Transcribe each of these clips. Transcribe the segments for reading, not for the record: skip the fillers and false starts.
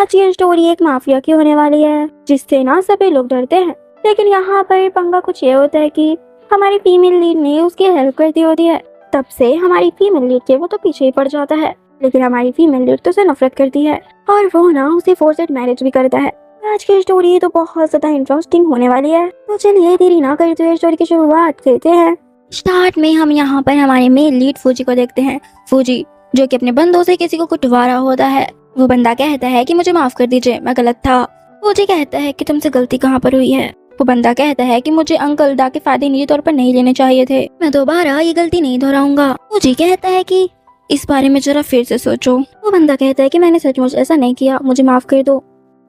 आज ये स्टोरी एक माफिया की होने वाली है जिससे ना सभी लोग डरते हैं। लेकिन यहाँ पर पंगा कुछ ये होता है कि हमारी फीमेल लीड ने उसकी हेल्प कर दी होती है। तब से हमारी फीमेल लीड के वो तो पीछे ही पड़ जाता है, लेकिन हमारी फीमेल लीड तो उसे नफरत करती है और वो ना उसे फोर्स्ड मैरिज भी करता है। आज की स्टोरी तो बहुत ज्यादा इंटरेस्टिंग होने वाली है, तो चलिए देरी ना करते हुए स्टोरी की शुरुआत करते हैं। स्टार्ट में हम यहाँ पर हमारे मेल लीड फौजी को देखते हैं। फौजी जो कि अपने बंदों से किसी को कुटवा रहा होता है। वो बंदा कहता है कि मुझे माफ कर दीजिए, मैं गलत था। फौजी कहता है कि तुमसे गलती कहाँ पर हुई है। वो बंदा कहता है कि मुझे अंकल दा के फायदे निजी तौर पर नहीं लेने चाहिए थे, मैं दोबारा ये गलती नहीं दोहराऊंगा। फौजी कहता है कि इस बारे में जरा फिर से सोचो। वो बंदा कहता है कि मैंने सचमुच ऐसा नहीं किया, मुझे माफ कर दो,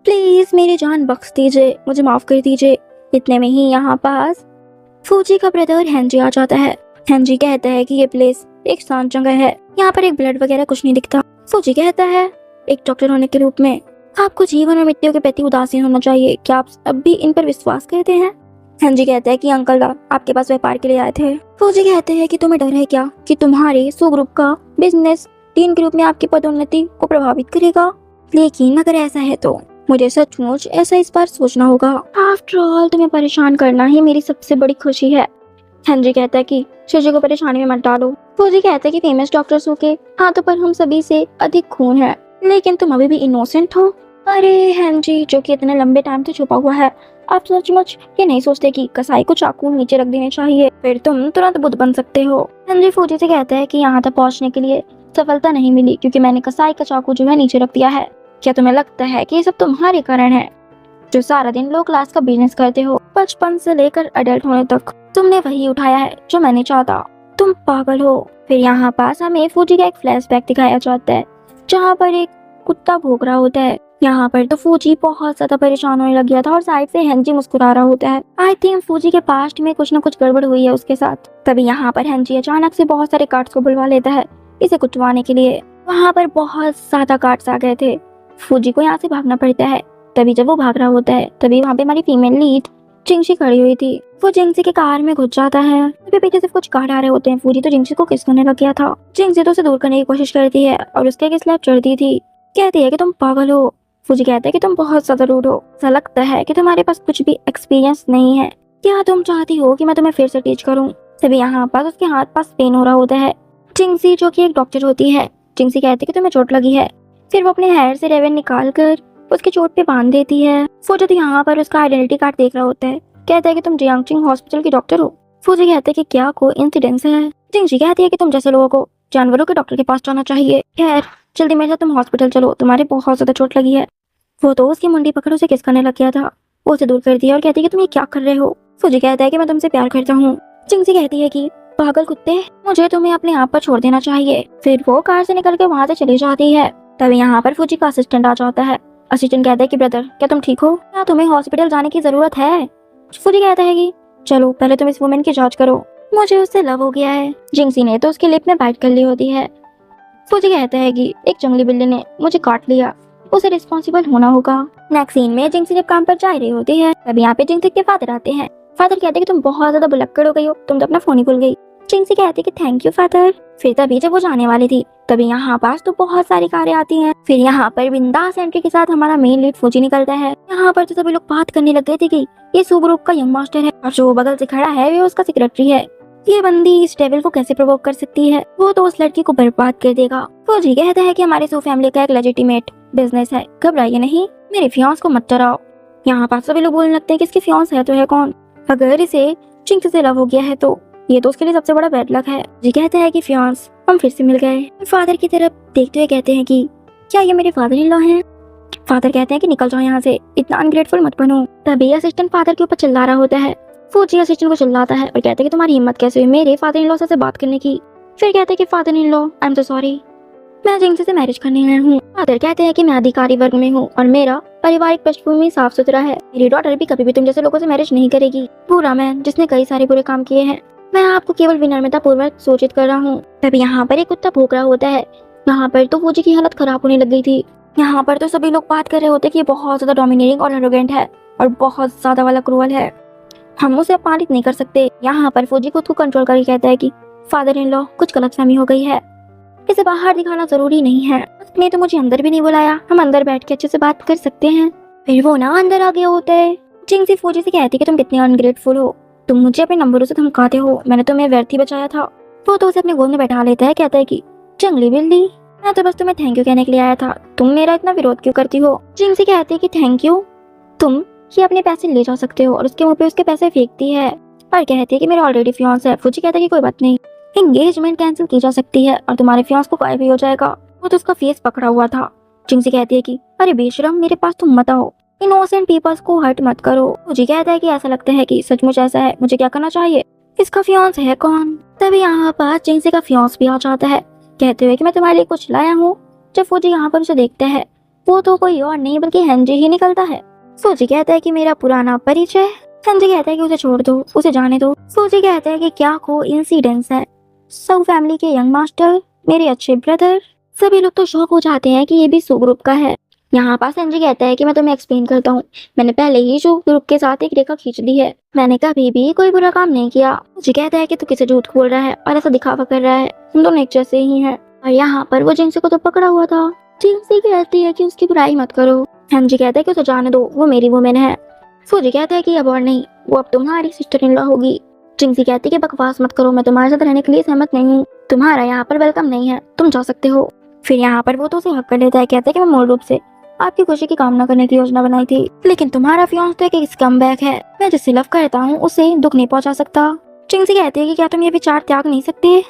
प्लीज मेरी जान बख्श दीजिए, मुझे माफ कर दीजिए। इतने में ही यहाँ पास फौजी का ब्रदर हेनरी आ जाता है। हेनरी कहता है कि ये प्लेस एक शांत जगह है, यहाँ पर एक ब्लड वगैरह कुछ नहीं दिखता। फौजी कहता है एक डॉक्टर होने के रूप में आपको जीवन और मृत्यु के प्रति उदासीन होना चाहिए, क्या आप अब भी इन पर विश्वास करते हैं। हेनरी कहता है कि अंकल आपके पास व्यापार के लिए आए थे। फौजी कहते हैं कि तुम्हें डर है क्या कि तुम्हारे सो ग्रुप का बिजनेस टीन ग्रुप में आपकी पदोन्नति को प्रभावित करेगा। लेकिन अगर ऐसा है तो मुझे सचमुच ऐसा इस बार सोचना होगा। आफ्टर ऑल तुम्हें परेशान करना ही मेरी सबसे बड़ी खुशी है। हेनरी कहता है कि शिशु को परेशानी में मत डालो। फौजी कहता है कि फेमस डॉक्टर्स के हाथों पर हम सभी से अधिक खून है, लेकिन तुम अभी भी इनोसेंट हो। अरे हेनरी जो कि इतने लंबे टाइम से छुपा हुआ है, आप सचमुच ये नहीं सोचते कि कसाई को चाकू नीचे रख देने चाहिए, फिर तुम तुरंत बुद्ध बन सकते हो। हेनरी फौजी से कहता है कि यहाँ तक पहुँचने के लिए सफलता नहीं मिली क्योंकि मैंने कसाई का चाकू जो है नीचे रख दिया है। क्या तुम्हें लगता है कि ये सब तुम्हारे कारण है जो सारा दिन लो क्लास का बिजनेस करते हो, बचपन से लेकर अडल्ट होने तक तुमने वही उठाया है जो मैंने चाहता, तुम पागल हो। फिर यहाँ पास हमें फौजी का एक फ्लैशबैक दिखाया जाता है जहाँ पर एक कुत्ता भौंक रहा होता है। यहाँ पर तो फौजी बहुत ज्यादा परेशान होने लग गया था और साइड से हेनरी मुस्कुरा रहा होता है। आई थिंक फौजी के पास्ट में कुछ न कुछ गड़बड़ हुई है उसके साथ। तभी यहाँ पर हेनरी अचानक से बहुत सारे कार्ड्स को बुलवा लेता है इसे कुटवाने के लिए। वहाँ पर बहुत ज्यादा कार्ड्स आ गए थे, फौजी को यहाँ से भागना पड़ता है। तभी जब वो भाग रहा होता है तभी वहाँ पे हमारी फीमेल लीड जिंगसी खड़ी हुई थी। वो जिंगसी के कार में घुस जाता है। तभी पीछे से कुछ कार्ड आ रहे होते हैं। फौजी तो जिंगसी को किस करने लग गया था। जिंगसी तो उसे दूर करने की कोशिश करती है और उसके एक स्लैप चढ़ती थी। कहती है कि तुम पागल हो। फौजी कहता है कि तुम बहुत ज्यादा रूड हो, ऐसा लगता है कि तुम्हारे पास कुछ भी एक्सपीरियंस नहीं है, क्या तुम चाहती हो कि मैं तुम्हें फिर से टीच करूँ। तभी यहाँ पास उसके हाथ पास पेन हो रहा होता है। जिंगसी जो कि एक डॉक्टर होती है, जिंगसी कहती है कि तुम्हें चोट लगी है। फिर वो अपने हेयर से रेवन निकाल कर उसके चोट पे बांध देती है। फौजी तो यहाँ पर उसका आइडेंटिटी कार्ड देख रहा होता है। कहता है कि तुम जियांगचिंग हॉस्पिटल की डॉक्टर हो। फौजी कहते हैं कि क्या कोइंसिडेंस है। जिंगसी कहती है कि तुम जैसे लोगों को जानवरों के डॉक्टर के पास जाना चाहिए। खैर जल्दी मेरे साथ तुम हॉस्पिटल चलो, तुम्हारे बहुत ज्यादा चोट लगी है। वो तो उसकी मुंडी पकड़ उसे किस करने लग गया था। वो उसे दूर कर दिया और कहती है कि तुम ये क्या कर रहे हो। फौजी कहता है कि मैं तुमसे प्यार करता हूँ। जिंगसी कहती है कि पागल कुत्ते, मुझे तुम्हें अपने आप पर छोड़ देना चाहिए। फिर वो कार से निकल के वहाँ से चली जाती है। तभी यहाँ पर फौजी का असिस्टेंट आ जाता है। असिस्टेंट कहता है कि ब्रदर क्या तुम ठीक हो, क्या तुम्हें हॉस्पिटल जाने की जरूरत है। फौजी कहता है कि चलो पहले तुम इस वुमेन की जांच करो, मुझे उससे लव हो गया है। जिंगसी ने तो उसके लिप में बाइट कर ली होती है। फौजी कहता है कि एक जंगली बिल्ली ने मुझे काट लिया, उसे रिस्पॉन्सिबल होना होगा। नेक्स्ट सीन में जिंगसी जब काम पर जा रही होती है तभी यहाँ पे जिंगसी के फादर आते हैं। फादर कहते हैं कि तुम बहुत ज्यादा बुलक्कड़ हो गई हो, तुम तो अपना फोन ही भूल गई। जिंगसी कहती है कि थैंक यू फादर। फिर तभी जब वो जाने वाली थी तभी यहाँ पास तो बहुत सारी कारें आती हैं। फिर यहाँ पर बिंदास एंट्री के साथ हमारा मेन लीड फौजी निकलता है। यहाँ पर तो सभी लोग बात करने लग गए थे कि ये सू ग्रुप का यंग मास्टर है और जो बगल से खड़ा है वो उसका सेक्रेटरी है। ये बंदी इस डेविल को कैसे प्रोवोक कर सकती है, वो तो उस लड़की को बर्बाद कर देगा। फौजी कहता है कि हमारे सू फैमिली का एक लेजिटिमेट बिजनेस है, घबराइए नहीं, मेरे फियांस को मत डराओ। यहाँ पास सभी लोग बोलने लगते हैं कि इसकी फियांस है तो है कौन, अगर इसे जिंगसी से लव हो गया है तो ये तो उसके लिए सबसे बड़ा बैड लक है। जी कहता है कि फियांस हम फिर से मिल गए। फादर की तरफ देखते हुए कहते हैं कि क्या ये मेरे फादर इन लॉ हैं। फादर कहते हैं कि निकल जाओ यहाँ से, इतना अनग्रेटफुल मत बनो। तभी असिस्टेंट फादर के ऊपर चिल्ला रहा होता है। फौजी असिस्टेंट को चिल्लाता है और कहता है कि तुम्हारी हिम्मत कैसे हुई मेरे फादर इन लॉ से बात करने की। फिर कहते हैं कि father in law I am so sorry, मैं जिंगसी से मैरिज करने आया हूँ। फादर कहते हैं कि मैं अधिकारी वर्ग में हूँ और मेरा पारिवारिक पृष्ठभूमि साफ सुथरा है, मेरी डॉटर भी कभी भी तुम जैसे लोगों से मैरिज नहीं करेगी। बुरा मैन जिसने कई सारे बुरे काम किए हैं, मैं आपको केवल विनम्रता पूर्वक सूचित कर रहा हूँ। तभी यहाँ पर एक कुत्ता भौंक रहा होता है। यहाँ पर तो फौजी की हालत खराब होने लग गई थी। यहाँ पर तो सभी लोग बात कर रहे होते कि ये बहुत ज्यादा डोमिनेटिंग और एरोगेंट है और बहुत ज्यादा वाला क्रूअल है, हम उसे अपमानित नहीं कर सकते। यहाँ पर फौजी खुद को कंट्रोल करके कहता है कि फादर इन लॉ कुछ गलतफहमी हो गई है, इसे बाहर दिखाना जरूरी नहीं है। उसने तो मुझे अंदर भी नहीं बुलाया, हम अंदर बैठ के अच्छे से बात कर सकते हैं। फिर वो ना अंदर आ गया होता है। जिंगसी फौजी से कहती कि तुम कितने अनग्रेटफुल हो, तुम मुझे अपने नंबरों से धमकाते हो, मैंने तुम्हें व्यर्थ ही बचाया था। वो तो उसे अपने गोद में बैठा लेता है, कहता है कि जंगली बिल्ली, मैं तो बस तुम्हें थैंक यू कहने के लिए आया था, तुम मेरा इतना विरोध क्यों करती हो। जिंगसी कहती है कि थैंक यू, तुम ये अपने पैसे ले जा सकते हो, और उसके मुंह पे उसके पैसे फेंकती है और कहती है कि मेरा ऑलरेडी फियांस है। फौजी कहता है कि कोई बात नहीं, एंगेजमेंट कैंसिल की जा सकती है और तुम्हारे फियांस को गायब भी हो जाएगा। वो तो उसका फेस पकड़ा हुआ था। जिंगसी कहती है कि अरे बेशरम, मेरे पास तुम मत आओ, इनोसेंट पीपल्स को हर्ट मत करो। मुझे कहता है कि ऐसा लगता है कि सचमुच ऐसा है, मुझे क्या करना चाहिए, इसका फियांस है कौन। तभी यहाँ पर जिंगसी का फियांस भी आ जाता है, कहते हुए कि मैं तुम्हारे लिए कुछ लाया हूँ। जब फौजी यहाँ पर उसे देखता है, वो तो कोई और नहीं बल्कि हेनरी ही निकलता है। फौजी कहता है कि मेरा पुराना परिचय। हेनरी कहता है कि उसे छोड़ दो, उसे जाने दो। फौजी कहता है कि क्या को इंसिडेंस है, सब फैमिली के यंग मास्टर, मेरे अच्छे ब्रदर। सभी लोग तो शॉक हो जाते हैं कि ये भी सो ग्रुप का है। यहाँ पास हेनरी कहता है कि मैं तुम्हें एक्सप्लेन करता हूँ, मैंने पहले ही जो ग्रुप के साथ एक रेखा खींच ली है, मैंने कभी भी कोई बुरा काम नहीं किया। मुझे कहता है कि तू किसे झूठ बोल रहा है और ऐसा दिखावा कर रहा है, हम दोनों एक जैसे ही हैं। और यहाँ पर वो जिंगसी को तो पकड़ा हुआ था। जिंगसी कहती है कि उसकी बुराई मत करो। हेनरी कहता है कि उसे जाने दो, वो मेरी वुमेन है। फौजी कहता है कि अब और नहीं, वो अब तुम्हारी सिस्टर इन लॉ होगी। जिंगसी कहती है कि बकवास मत करो, मैं तुम्हारे साथ रहने के लिए सहमत नहीं हूँ, तुम्हारा यहाँ पर वेलकम नहीं है, तुम जा सकते हो। फिर यहाँ पर वो तो उसे हक कर लेता है, कहता है कि मैं मूल रूप से आपकी खुशी की कामना करने की योजना बनाई थी, लेकिन तुम्हारा फियांस तो एक स्कमबैग है, मैं जिससे लव करता हूँ उसे दुख नहीं पहुंचा सकता। जिंगसी कहती है कि क्या तुम ये विचार त्याग नहीं सकते।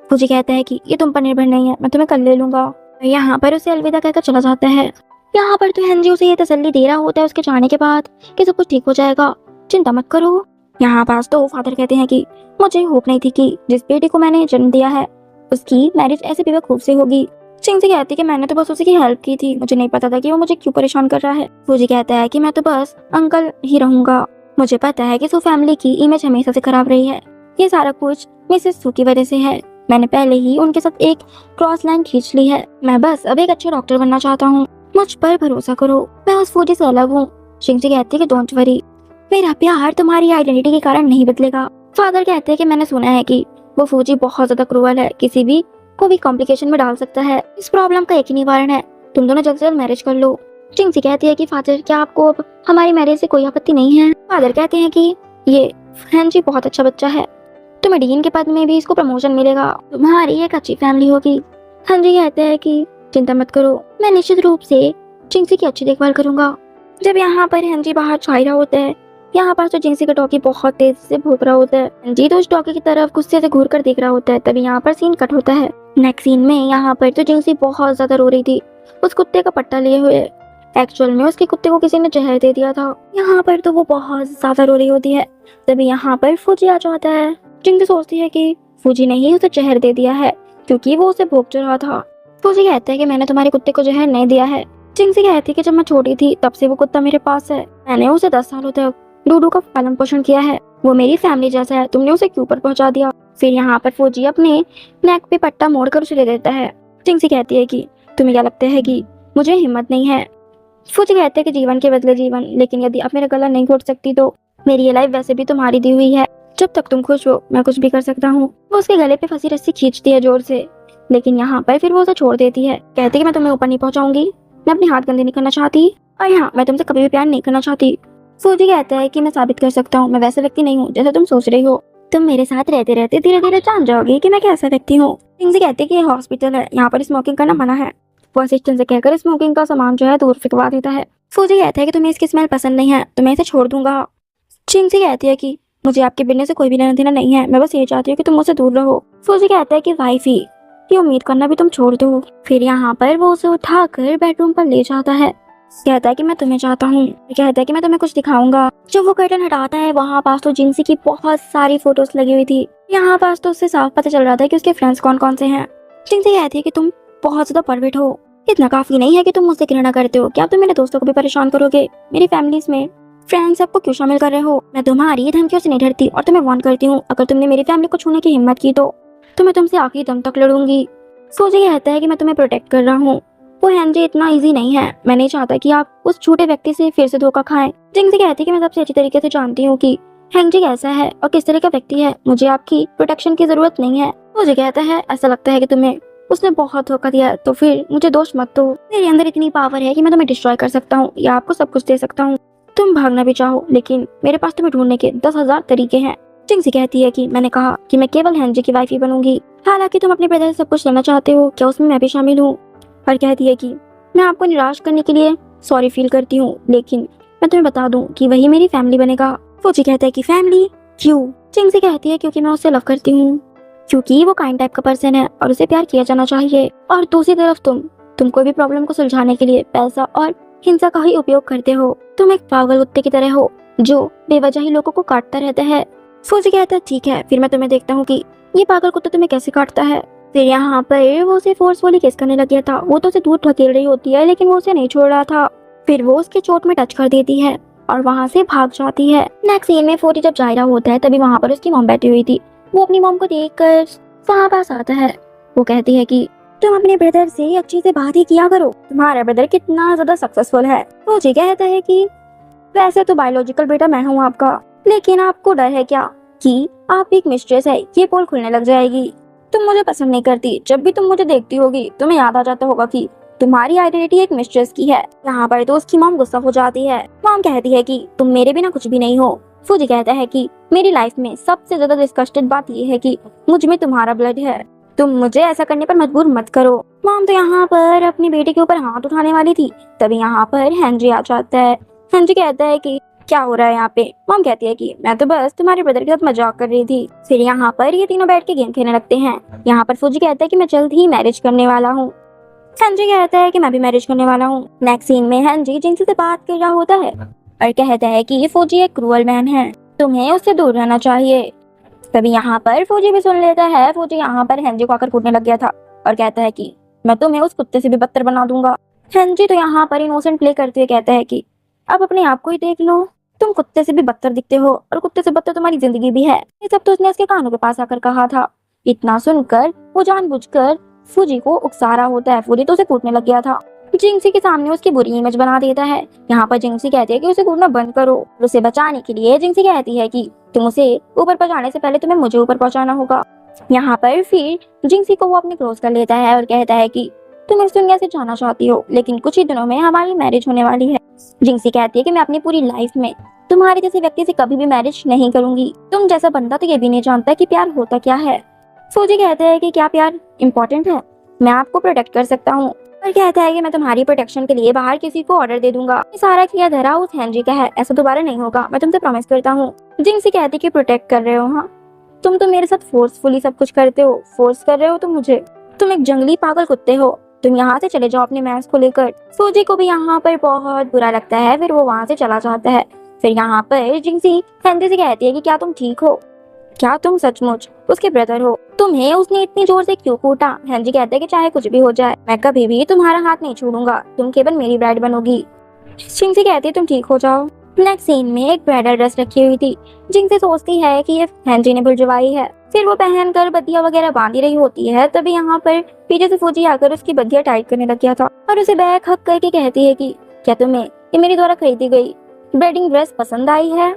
फौजी कहता है कि ये तुम पर निर्भर नहीं है, मैं तुम्हें कल ले लूंगा। यहाँ पर उसे अलविदा कहकर चला जाता है। यहाँ पर तो हेनरी उसे ये तसल्ली दे रहा होता है उसके जाने के बाद कि सब कुछ ठीक हो जाएगा, चिंता मत करो। यहाँ पास तो फादर कहते हैं कि मुझे होप नहीं थी कि जिस बेटी को मैंने जन्म दिया है उसकी मैरिज ऐसे बेवकूफ से होगी। जिंगसी कहती है कि मैंने तो बस उसी की हेल्प की थी, मुझे नहीं पता था कि वो मुझे क्यों परेशान कर रहा है। फौजी कहता है कि मैं तो बस अंकल ही रहूंगा, मुझे पता है कि सो फैमिली की इमेज हमेशा से खराब रही है, ये सारा कुछ मिसेस सू की वजह से है, मैंने पहले ही उनके साथ एक क्रॉस लाइन खींच ली है, मैं बस अब एक अच्छा डॉक्टर बनना चाहता हूँ, मुझ पर भरोसा करो, मैं उस फौजी से अलग हूँ। जिंगसी कहती है कि डोंट वरी, मेरा प्यार तुम्हारी आइडेंटिटी के कारण नहीं बदलेगा। फादर कहते हैं कि मैंने सुना है कि वो फौजी बहुत ज्यादा क्रूअल है, किसी भी को भी कॉम्प्लिकेशन में डाल सकता है, इस प्रॉब्लम का एक ही निवारण है, तुम दोनों जल्द से जल्द मैरिज कर लो। जिंगसी कहती है कि फादर क्या आपको अब हमारी मैरिज से कोई आपत्ति नहीं है। फादर कहते हैं कि ये हेनरी बहुत अच्छा बच्चा है, तुम्हें डीन के पद में भी इसको प्रमोशन मिलेगा, तुम्हारी एक अच्छी फैमिली होगी। हेनरी कहते हैं कि चिंता मत करो, मैं निश्चित रूप से जिंगसी की अच्छी देखभाल करूंगा। जब यहाँ पर हेनरी बाहर छाई रहा होता है, यहाँ पर तो जिंगसी का डॉगी बहुत तेज से भौंक रहा होता है। हेनरी तो उस डॉगी की तरफ गुस्से से घूर कर देख रहा होता है। तभी यहाँ पर सीन कट होता है। नेक्स्ट सीन में यहाँ पर तो जिंगसी बहुत ज्यादा रो रही थी, उस कुत्ते का पट्टा लिए हुए। एक्चुअल में उसके कुत्ते को किसी ने जहर दे दिया था। यहाँ पर तो वो बहुत ज्यादा रो रही होती है। तभी यहाँ पर फौजी आ जाता है। जिंगसी सोचती है कि फौजी ने ही उसे जहर दे दिया है क्योंकि वो उसे भोग रहा था। फौजी कहता है कि मैंने तुम्हारे कुत्ते को जहर नहीं दिया है। जिंगसी कहती है कि जब मैं छोटी थी तब से वो कुत्ता मेरे पास है, मैंने उसे 10 सालों तक डूडू का पालन पोषण किया है, वो मेरी फैमिली जैसा है, तुमने उसे क्यों ऊपर पहुंचा दिया। फिर यहाँ पर फौजी अपने नेक पे पट्टा मोड़कर उसे दे देता है। जिंगसी कहती है कि तुम्हें क्या लगता है कि मुझे हिम्मत नहीं है। फौजी कहते हैं कि जीवन के बदले जीवन, लेकिन यदि आप मेरा गला नहीं घोट सकती तो मेरी ये लाइफ वैसे भी तुम्हारी दी हुई है, जब तक तुम खुश हो मैं कुछ भी कर सकता हूँ। वो उसके गले पे फंसी रस्सी खींचती है जोर से, लेकिन यहाँ पर फिर वो उसे छोड़ देती है। कहती है कि मैं तुम्हें ऊपर नहीं पहुंचाऊंगी, मैं अपने हाथ गंदे नहीं करना चाहती, और यहाँ मैं तुमसे कभी भी प्यार नहीं करना चाहती। फौजी कहता है कि मैं साबित कर सकता हूँ, मैं वैसा व्यक्ति नहीं हूँ जैसा तुम सोच रही हो, तुम मेरे साथ रहते रहते धीरे धीरे जान जाओगी कि मैं कैसा व्यक्ति हूँ। जिंगसी कहती है कि ये हॉस्पिटल है, यहाँ पर स्मोकिंग करना मना है। वो असिस्टेंट से कहकर स्मोकिंग का सामान जो है दूर फेंकवा देता है। फौजी कहता है कि तुम्हें इसकी स्मेल पसंद नहीं है तो मैं इसे छोड़ दूंगा। जिंगसी कहती है कि मुझे आपके बिरने से कोई भी लेना देना नहीं है, मैं बस ये चाहती हूँ कि तुम मुझसे दूर रहो। फौजी कहता है कि वाइफ ही, ये उम्मीद करना भी तुम छोड़ दो। फिर यहाँ पर वो उसे उठाकर बेडरूम पर ले जाता है। कहता है कि मैं तुम्हें चाहता हूँ, कहता है कि मैं तुम्हें कुछ दिखाऊंगा। जब वो कर्टन हटाता है वहाँ पास तो जिंगसी की बहुत सारी फोटोज लगी हुई थी। यहाँ पास तो उससे साफ पता चल रहा था कि उसके फ्रेंड्स कौन कौन से हैं। जिंगसी कहती है कि तुम बहुत ज्यादा परफेक्ट हो, इतना काफी नहीं है कि तुम मुझसे घृणा करते हो, क्या तुम मेरे दोस्तों को भी परेशान करोगे, मेरी फैमिली में फ्रेंड्स सबको क्यों शामिल कर रहे हो। मैं तुम्हारी धमकियों से नहीं डरती और तुम्हें वार्न करती हूँ, अगर तुमने मेरी फैमिली को छूने की हिम्मत की तो मैं तुमसे आखिरी दम तक लड़ूंगी। फौजी कहता है कि मैं तुम्हें प्रोटेक्ट कर रहा हूँ, वो हेनरी इतना इजी नहीं है, मैं नहीं चाहता कि आप उस छोटे व्यक्ति से फिर से धोखा खाएं। जिंगसी कहती है कि मैं सबसे अच्छी तरीके से जानती हूँ कि हेनरी कैसा है और किस तरह का व्यक्ति है, मुझे आपकी प्रोटेक्शन की जरूरत नहीं है। फौजी कहता है ऐसा लगता है कि तुम्हें उसने बहुत धोखा दिया, तो फिर मुझे दोष मत दो। मेरे अंदर इतनी पावर है कि मैं तुम्हें डिस्ट्रॉय कर सकता हूँ या आपको सब कुछ दे सकता हूँ। तुम भागना भी चाहो, लेकिन मेरे पास तुम्हें ढूंढने के 10,000 तरीके हैं। जिंगसी कहती है कि मैंने कहा कि मैं केवल हेनरी की वाइफ ही बनूंगी। हालांकि तुम अपने ब्रदर से सब कुछ लेना चाहते हो, क्या उसमें मैं भी शामिल हूँ? और कहती है कि मैं आपको निराश करने के लिए सॉरी फील करती हूँ, लेकिन मैं तुम्हें बता दूं कि वही मेरी फैमिली बनेगा। फौजी कहता है कि फैमिली क्यों? जिंगसी कहती है क्योंकि मैं उससे लव करती हूँ, क्योंकि वो काइंड टाइप का पर्सन है और उसे प्यार किया जाना चाहिए। और दूसरी तरफ तुम कोई भी प्रॉब्लम को सुलझाने के लिए पैसा और हिंसा का ही उपयोग करते हो। तुम एक पागल कुत्ते की तरह हो जो बेवजह ही लोगों को काटता रहता है। फौजी कहता है ठीक है, फिर मैं तुम्हें देखता हूँ कि ये पागल कुत्ता तुम्हें कैसे काटता है। फिर यहाँ पर वो उसे फोर्सफुली किस करने लग गया था। वो तो उसे दूर ढकेल रही होती है, लेकिन वो उसे नहीं छोड़ रहा था। फिर वो उसके चोट में टच कर देती है और वहाँ से भाग जाती है। नेक्स्ट सीन में फौजी जब जा रहा होता है, तभी वहाँ पर उसकी मॉम बैठी हुई थी। वो अपनी मॉम को देखकर वहाँ पास आता है। वो कहती है कि तुम अपने ब्रदर से अच्छे से बात ही किया करो, तुम्हारा ब्रदर कितना ज्यादा सक्सेसफुल है। फौजी कहता है कि वैसे तो बायोलॉजिकल बेटा मैं हूँ आपका, लेकिन आपको डर है क्या कि आप एक मिस्ट्रेस है, ये पोल खुलने लग जाएगी। तुम मुझे पसंद नहीं करती, जब भी तुम मुझे देखती होगी तुम्हें याद आ जाता होगा कि तुम्हारी आइडेंटिटी एक मिस्ट्रेस की है। यहाँ पर तो उसकी मॉम गुस्सा हो जाती है। मॉम कहती है कि तुम मेरे बिना कुछ भी नहीं हो। फौजी कहता है कि मेरी लाइफ में सबसे ज्यादा डिस्कस्टेड बात यह है कि मुझ में तुम्हारा ब्लड है, तुम मुझे ऐसा करने पर मजबूर मत करो। मॉम तो यहाँ पर अपनी बेटे के ऊपर हाथ उठाने वाली थी, तभी यहाँ पर हेनरी आ जाता है। हेनरी कहता है कि क्या हो रहा है यहाँ पे? मॉम कहती है कि मैं तो बस तुम्हारे ब्रदर के साथ मजाक कर रही थी। फिर यहाँ पर ये तीनों बैठ के गेम खेलने लगते हैं। यहाँ पर फौजी कहता है कि मैं जल्द ही मैरिज करने वाला हूँ। हेनरी कहता है कि मैं भी मैरिज करने वाला हूँ। नेक्स्ट सीन में हेनरी जिनसी से बात कर रहा होता है और कहता है कि ये फौजी एक क्रूअल मैन है, तुम्हें उससे दूर रहना चाहिए। तभी यहाँ पर फौजी भी सुन लेता है। फौजी यहाँ पर हेनरी को आकर कूटने लग गया था और कहता है कि मैं तुम्हें उस कुत्ते से भी बदतर बना दूंगा। हेनरी तो यहाँ पर इनोसेंट प्ले करते हुए कहता है कि अब अपने आप को ही देख लो, तुम कुत्ते से भी बदतर दिखते हो और कुत्ते से बदतर तुम्हारी जिंदगी भी है। ये सब तो उसने उसके कानों के पास आकर कहा था। इतना सुनकर वो जानबूझकर फौजी को उकसा रहा होता है। फौजी तो उसे कूटने लग गया था। जिंगसी के सामने उसकी बुरी इमेज बना देता है। यहाँ पर जिंगसी कहती है कि उसे कूटना बंद करो। उसे बचाने के लिए जिंगसी कहती है कि तुम उसे ऊपर पहुंचाने से पहले तुम्हें मुझे ऊपर पहुंचाना होगा। यहाँ पर फिर जिंगसी को वो अपने क्लोज कर लेता है और कहता है कि तुम इस दुनिया से जाना चाहती हो, लेकिन कुछ ही दिनों में हमारी मैरिज होने वाली है। जिंगसी कहती है कि मैं अपनी पूरी लाइफ में तुम्हारे जैसे व्यक्ति से कभी भी मैरिज नहीं करूंगी। तुम जैसा बंदा तो ये भी नहीं जानता कि प्यार होता क्या है। फौजी कहते हैं कि क्या प्यार इम्पोर्टेंट है? मैं आपको प्रोटेक्ट कर सकता हूँ। और कहता है कि मैं तुम्हारी प्रोटेक्शन के लिए बाहर किसी को ऑर्डर दे दूंगा। सारा किया धरा उस हेनरी का है, ऐसा दोबारा नहीं होगा, मैं तुमसे प्रॉमिस करता हूँ। जिंगसी कहती कि प्रोटेक्ट कर रहे हो? हाँ, तुम तो मेरे साथ फोर्सफुली सब कुछ करते हो, फोर्स कर रहे हो तुम मुझे। तुम एक जंगली पागल कुत्ते हो, तुम यहाँ से चले जाओ अपने मैच को लेकर। फौजी को भी यहाँ पर बहुत बुरा लगता है, फिर वो वहाँ से चला जाता है। फिर यहाँ पर जिंगसी हेनरी से कहती है कि क्या तुम ठीक हो? क्या तुम सचमुच उसके ब्रदर हो? तुम्हें उसने इतनी जोर से क्यों कूटा? हेनरी कहता है कि चाहे कुछ भी हो जाए, मैं कभी भी तुम्हारा हाथ नहीं छोड़ूंगा, तुम केवल मेरी ब्राइड बनोगी। जिंगसी कहती है तुम ठीक हो जाओ। नेक्स्ट सीन में एक ब्राइडल ड्रेस रखी हुई थी। जिंगसी सोचती है कि ये हेनरी ने भिजवाई है। फिर वो पहनकर बदिया वगैरह बांधी रही होती है, तभी यहाँ पर पीछे से फौजी आकर उसकी बदिया टाइट करने लग गया था और उसे बैक हक करके कहती है कि क्या तुम्हें ये मेरे द्वारा खरीदी गई वेडिंग ड्रेस पसंद आई है?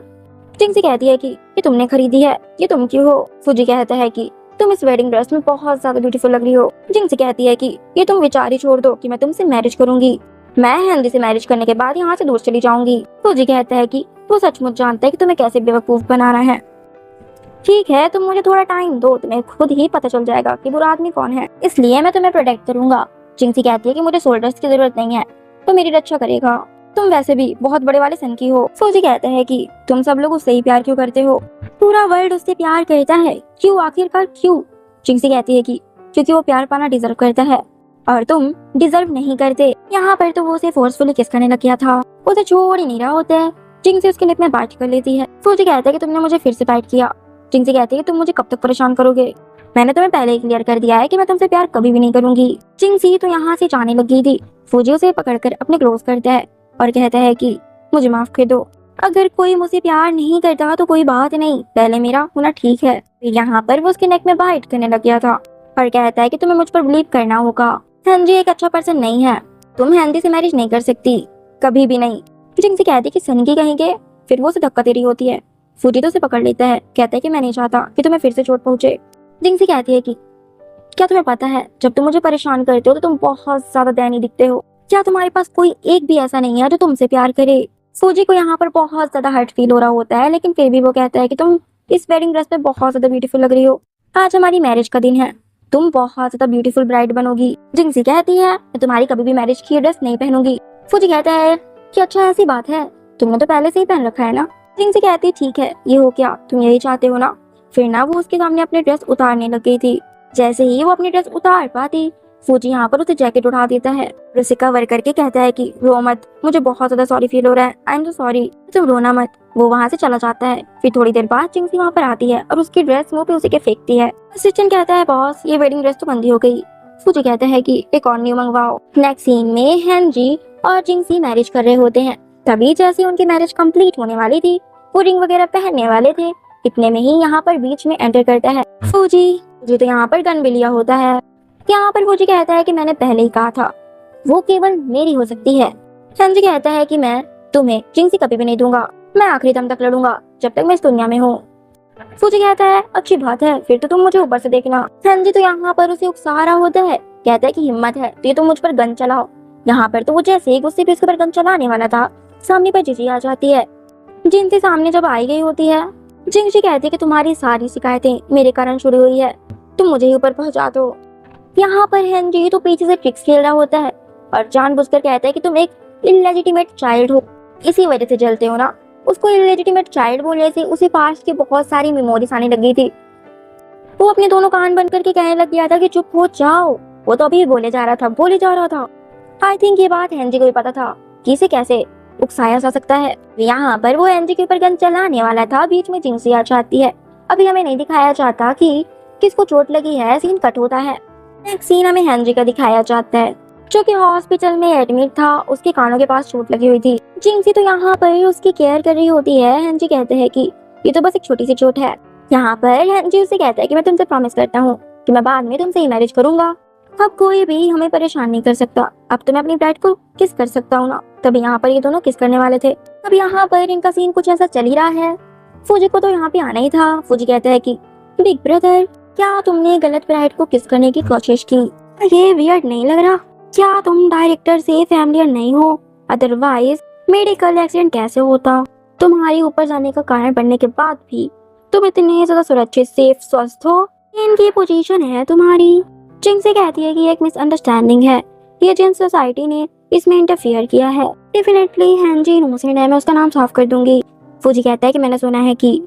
जिंगसी कहती है कि ये तुमने खरीदी है, ये तुम क्यों हो? फौजी कहता है कि तुम इस वेडिंग ड्रेस में बहुत ज्यादा ब्यूटीफुल लग रही हो। जिंगसी कहती है कि ये तुम विचार ही छोड़ दो कि मैं तुमसे मैरिज करूंगी। मैं हेनरी से मैरिज करने के बाद यहाँ से दूर चली जाऊंगी। फौजी कहता है कि वो सचमुच जानता है कि तुम्हें कैसे बेवकूफ बनाना है। ठीक है, तुम मुझे थोड़ा टाइम दो, तुम्हें खुद ही पता चल जाएगा कि बुरा आदमी कौन है, इसलिए मैं तुम्हें प्रोटेक्ट करूंगा। जिंगसी कहती है कि मुझे सोल्जर्स की जरूरत नहीं है, तो मेरी रक्षा करेगा, तुम वैसे भी बहुत बड़े वाले सन की हो। फौजी कहता है कि तुम सब लोग उससे ही प्यार क्यों करते हो? पूरा वर्ल्ड उससे प्यार करता है, क्यों? आखिरकार क्यों? जिंगसी कहती है कि क्योंकि वो प्यार पाना डिजर्व करता है और तुम डिजर्व नहीं करते। यहाँ पर तो वो उसे फोर्सफुली किस करने लग गया था, उसे छोड़ ही नहीं रहा होता है। जिंगसी उसके लिप में बाइट कर लेती है। फौजी कहता है कि तुमने मुझे फिर से बाइट किया। जिंगसी कहती है कि तुम मुझे कब तक परेशान करोगे? मैंने तुम्हें पहले ही क्लियर कर दिया है कि मैं तुमसे प्यार कभी भी नहीं करूंगी। जिंगसी तो यहाँ से जाने लगी थी। फौजी उसे पकड़कर अपने क्लोज करता है और कहता है कि मुझे माफ कर दो, अगर कोई मुझे प्यार नहीं करता तो कोई बात नहीं, पहले मेरा होना ठीक है। फिर यहाँ पर वो उसके नेक में बाइट करने लग गया था और कहता है कि तुम्हें मुझ पर बिलीव करना होगा। हेनरी एक अच्छा पर्सन नहीं है, तुम हेनरी से मैरिज नहीं कर सकती, कभी भी नहीं। जिंगसी कहती है कि सनी की कहेंगे। फिर वो उसे धक्का दे रही होती है। फौजी तो उसे पकड़ लेता है, कहता है कि मैं नहीं चाहता कि तुम्हें फिर से चोट पहुंचे। जिंगसी कहती है कि क्या तुम्हें पता है जब तुम मुझे परेशान करते हो तो तुम बहुत ज्यादा दयनीय दिखते हो। क्या तुम्हारे पास कोई एक भी ऐसा नहीं है जो तुमसे प्यार करे। फूजी को यहाँ पर बहुत ज्यादा हर्ट फील हो रहा होता है, लेकिन फिर भी वो कहता है कि तुम इस वेडिंग ड्रेस में बहुत ज्यादा ब्यूटीफुल लग रही हो। आज हमारी मैरिज का दिन है, तुम बहुत ज्यादा ब्यूटीफुल ब्राइड बनोगी। जिंक्सी कहती है मैं तुम्हारी कभी भी मैरिज की ड्रेस नहीं पहनूंगी। फूजी कहता है कि अच्छा ऐसी बात है, तुमने तो पहले से ही पहन रखा है ना। जिंक्सी कहती है ठीक है, ये हो क्या, तुम यही चाहते हो ना। फिर ना वो उसके सामने अपनी ड्रेस उतारने लग गई थी। जैसे ही वो अपनी ड्रेस उतार पाती, फूजी यहाँ पर उसे जैकेट उठा देता है और उसे कवर करके कहता है कि रो मत, मुझे बहुत ज्यादा सॉरी फील हो रहा है, आई एम सो सॉरी, तुम रोना मत। वो वहाँ से चला जाता है। फिर थोड़ी देर बाद जिंक्सी वहाँ पर आती है और उसकी ड्रेस मुंह पे उसी के फेंकती है। असिस्टेंट कहता है बॉस ये वेडिंग ड्रेस तो गंदी हो गई। फूजी कहता है कि एक और न्यू मंगवाओ। नेक्स्ट सीन में हेनरी और जिंक्सी मैरिज कर रहे होते हैं। तभी जैसे उनकी मैरिज कंप्लीट होने वाली थी, वो रिंग वगैरह पहनने वाले थे, इतने में ही यहाँ पर बीच में एंटर करता है फूजी, जो तो यहाँ पर गन भी लिया होता है। यहाँ पर फूजी कहता है कि मैंने पहले ही कहा था वो केवल मेरी हो सकती है। हेनरी कहता है कि मैं तुम्हें जिंक्सी कभी भी नहीं दूंगा, मैं आखिरी दम तक लड़ूंगा जब तक मैं इस दुनिया में हूँ। फूजी कहता है अच्छी बात है, फिर तो तुम मुझे ऊपर से देखना। हेनरी तो यहाँ पर उसे उकसा रहा होता है, कहता है कि हिम्मत है तो ये तुम मुझ पर गन चलाओ। यहाँ पर तो वो जैसे ही गुस्से पे उसके पर गन चलाने वाला था, सामने पर जिजी आ जाती है। जिनसे सामने जब आई गई होती है, जिंक्सी कहती है कि तुम्हारी सारी शिकायतें मेरे कारण शुरू हुई है, तुम मुझे ही ऊपर पहुंचा दो। यहाँ पर हेनरी तो पीछे से ट्रिक्स खेल रहा होता है और जानबूझकर कहता है कि तुम एक इलेजिटिमेट चाइल्ड हो, इसी वजह से जलते हो ना। उसको इलेजिटिमेट चाइल्ड बोलने से उसे पास्ट की बहुत सारी मेमोरीज आने लगी थी। वो अपने दोनों कान बंद करके कहने लग गया था कि चुप हो जाओ। वो तो अभी बोले जा रहा था। आई थिंक ये बात हेनरी को भी पता था कि इसे कैसे उकसाया जा सकता है। यहाँ पर वो हेनरी के ऊपर गन चलाने वाला था, बीच में जिंक्सी आ जाती है। अभी हमें नहीं दिखाया जाता कि किसको चोट लगी है, सीन कट होता है। नेक्स्ट सीन हमें हेनरी का दिखाया जाता है, जो कि हॉस्पिटल में एडमिट था, उसके कानों के पास चोट लगी हुई थी। जिंक्सी तो यहाँ पर उसकी केयर कर रही होती है। हेनरी कहते हैं कि ये तो बस एक छोटी सी चोट है। यहाँ पर हेनरी उसे कहता है कि मैं तुमसे प्रॉमिस करता हूँ कि मैं बाद में तुमसे ही मैरिज करूंगा, अब कोई भी हमें परेशान नहीं कर सकता, अब तो मैं अपनी ब्राइड को किस कर सकता हूँ ना। तभी यहाँ पर ये दोनों किस करने वाले थे। अब यहाँ पर इनका सीन कुछ ऐसा चल ही रहा है। फूजी को तो यहाँ पे आना ही था। फूजी कहता है कि बिग ब्रदर क्या तुमने गलत ब्राइड को किस करने की कोशिश की, ये वियर्ड नहीं लग रहा? क्या तुम डायरेक्टर से फैमिलियर नहीं हो? अदरवाइज मेडिकल एक्सीडेंट कैसे होता? तुम्हारी ऊपर जाने का कारण बनने के बाद भी तुम इतने ज्यादा सुरक्षित सेफ स्वस्थ हो, इनकी पोजीशन है तुम्हारी। जिंक्सी कहती है कि एक मिसअंडरस्टैंडिंग है, ये जिन सोसाइटी ने इसमें इंटरफियर किया है। डेफिनेटली हेनरी इनोसेंट है, मैं उसका नाम साफ कर दूंगी। फूजी कहता है कि मैंने सुना है कि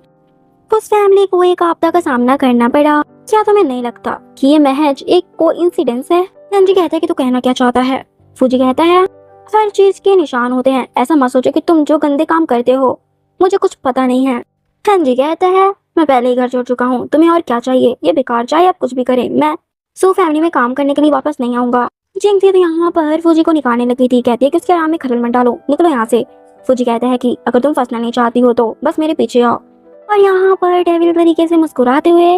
उस फैमिली को एक आपदा का सामना करना पड़ा, क्या तुम्हें नहीं लगता कि ये महज एक कोइंसिडेंस है? हेनरी कहता है कि तू कहना क्या चाहता है? फूजी कहता है हर चीज के निशान होते हैं, ऐसा मत सोचो कि तुम जो गंदे काम करते हो मुझे कुछ पता नहीं है। हेनरी कहता है मैं पहले ही घर छोड़ चुका हूँ, तुम्हें और क्या चाहिए? ये बेकार, चाहे आप कुछ भी करें, मैं सो फैमिली में काम करने के लिए वापस नहीं आऊंगा। जिंक्सी तो यहाँ पर फूजी को निकालने लगी थी, कहती है कि उसके आराम में खलल मत डालो, निकलो यहाँ से। फूजी कहता है कि अगर तुम फंसना नहीं चाहती हो तो बस मेरे पीछे आओ। और यहाँ पर डेविल तरीके से मुस्कुराते हुए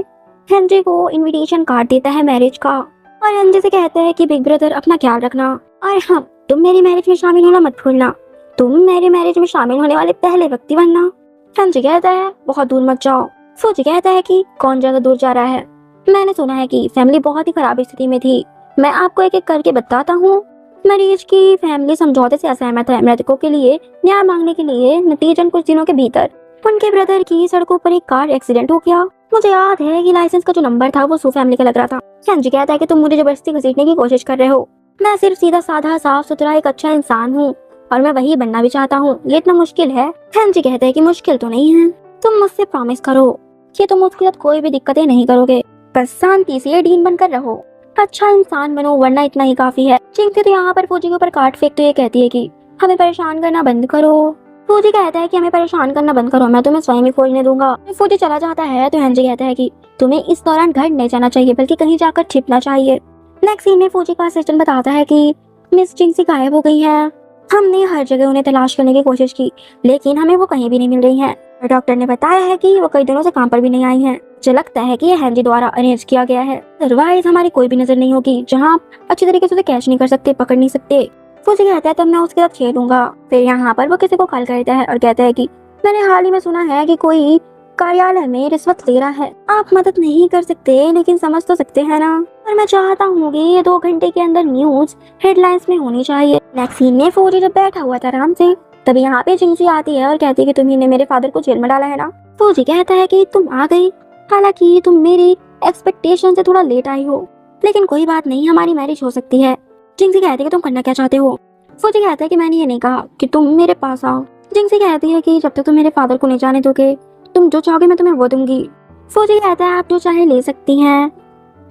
हेनरी को इनविटेशन कार्ड देता है मैरिज का, और हेनरी से कहता है कि बिग ब्रदर अपना ख्याल रखना, और हाँ तुम मेरी मैरिज में शामिल होना मत भूलना, तुम मेरे मैरिज में शामिल होने वाले पहले व्यक्ति बनना। हेनरी कहता है बहुत दूर मत जाओ। फूजी कहता है कि कौन ज्यादा दूर जा रहा है? मैंने सुना है कि फैमिली बहुत ही खराब स्थिति में थी, मैं आपको एक एक करके बताता हूँ। मरीज की फैमिली समझौते से असहमत है। मृतकों के लिए न्याय मांगने के लिए नतीजन कुछ दिनों के भीतर उनके ब्रदर की सड़कों पर एक कार एक्सीडेंट हो गया। मुझे याद है कि लाइसेंस का जो नंबर था वो सू फैमिली का लग रहा था। हेनरी कहता है कि तुम मुझे जबरदस्ती घसीटने की कोशिश कर रहे हो, मैं सिर्फ सीधा साधा साफ सुथरा एक अच्छा इंसान हूँ और मैं वही बनना भी चाहता हूँ, ये इतना मुश्किल है? हेनरी कहता है कि मुश्किल तो नहीं है, तुम मुझसे प्रॉमिस करो कि तुम उसके साथ कोई भी दिक्कतें नहीं करोगे, बस शांति से डीन बनकर रहो, अच्छा इंसान बनो, वरना इतना ही काफी है। जिंक्सी तो यहाँ पर फूजी के ऊपर कार्ड फेंकते हुए कहती है कि हमें परेशान करना बंद करो। फूजी कहता है कि हमें परेशान करना बंद करो, मैं तुम्हें स्वयं ही खोजने दूंगा। फूजी चला जाता है तो हेनरी कहता है कि तुम्हें इस दौरान घर नहीं जाना चाहिए बल्कि कहीं जाकर छिपना चाहिए। नेक्स्ट सीन में फूजी का असिस्टेंट बताता है कि मिस जिंक्सी गायब हो गई है, हमने हर जगह उन्हें तलाश करने की कोशिश की लेकिन हमें वो कहीं भी नहीं मिल रही है। डॉक्टर ने बताया है कि वो कई दिनों से काम पर भी नहीं आई हैं। मुझे लगता है कि ये हेनरी द्वारा अरेंज किया गया है, अदरवाइज हमारी कोई भी नजर नहीं होगी जहाँ आप अच्छी तरीके से उसे कैच नहीं कर सकते, पकड़ नहीं सकते। फूजी कहता है तब मैं उसके साथ खेलूंगा। फिर यहाँ पर वो किसी को कॉल करता है और कहता है कि मैंने हाल ही में सुना है कि कोई कार्यालय में रिश्वत ले रहा है। आप मदद नहीं कर सकते लेकिन समझ तो सकते हैं ना। और मैं चाहता हूँ कि ये 2 घंटे के अंदर न्यूज हेडलाइंस में होनी चाहिए। नेक्स्ट सीन में फौजी जब बैठा हुआ था आराम से, तभी यहाँ पे जिंगसी आती है और कहती है कि तुम्ही ने मेरे फादर को जेल में डाला है ना। फौजी कहता है कि तुम आ गई, हालांकि तुम मेरी एक्सपेक्टेशन से थोड़ा लेट आई हो, लेकिन कोई बात नहीं, हमारी मैरिज हो सकती है। जिंगसी कहती है कि तुम करना क्या चाहते हो। फौजी कहता है कि मैंने ये नहीं कहा कि तुम मेरे पास आओ। जिंगसी कहती है कि जब तक तुम मेरे फादर को नहीं जाने दोगे, तुम जो चाहोगे मैं तुम्हें वो दूंगी। फौजी कहता है आप जो चाहे ले सकती हैं,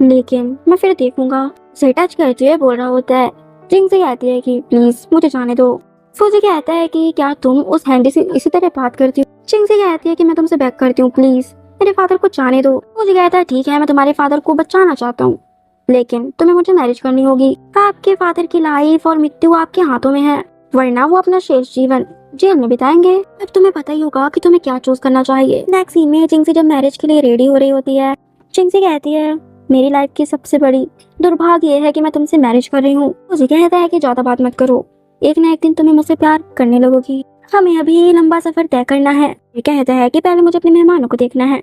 लेकिन मैं फिर देखूंगा। उसे टच करते हुए बोल रहा होता है। जिंगसी कहती है कि प्लीज मुझे जाने दो। फौजी कहता है कि क्या तुम उस हैंडी से इसी तरह बात करती हो। जिंगसी कहती है कि मैं तुमसे बेग करती हूँ, प्लीज मेरे फादर को जाने दो। फौजी कहता है ठीक है, मैं तुम्हारे फादर को बचाना चाहता हूँ, लेकिन तुम्हें मुझे मैरिज करनी होगी। आपके फादर की लाइफ और मृत्यु आपके हाथों में है, वरना वो अपना शेष जीवन जेल में बिताएंगे। अब तुम्हें पता ही होगा कि तुम्हें क्या चूज करना चाहिए। नेक्स्ट सीन में जिंगसी जब मैरिज के लिए रेडी हो रही होती है, जिंगसी कहती है मेरी लाइफ की सबसे बड़ी दुर्भाग्य ये है कि मैं तुमसे मैरिज कर रही हूँ। फौजी कहता है कि ज्यादा बात मत करो, एक ना एक दिन तुम्हें मुझसे प्यार करने लगोगी। हमें अभी लंबा सफर तय करना है। ये कहता है कि पहले मुझे अपने मेहमानों को देखना है,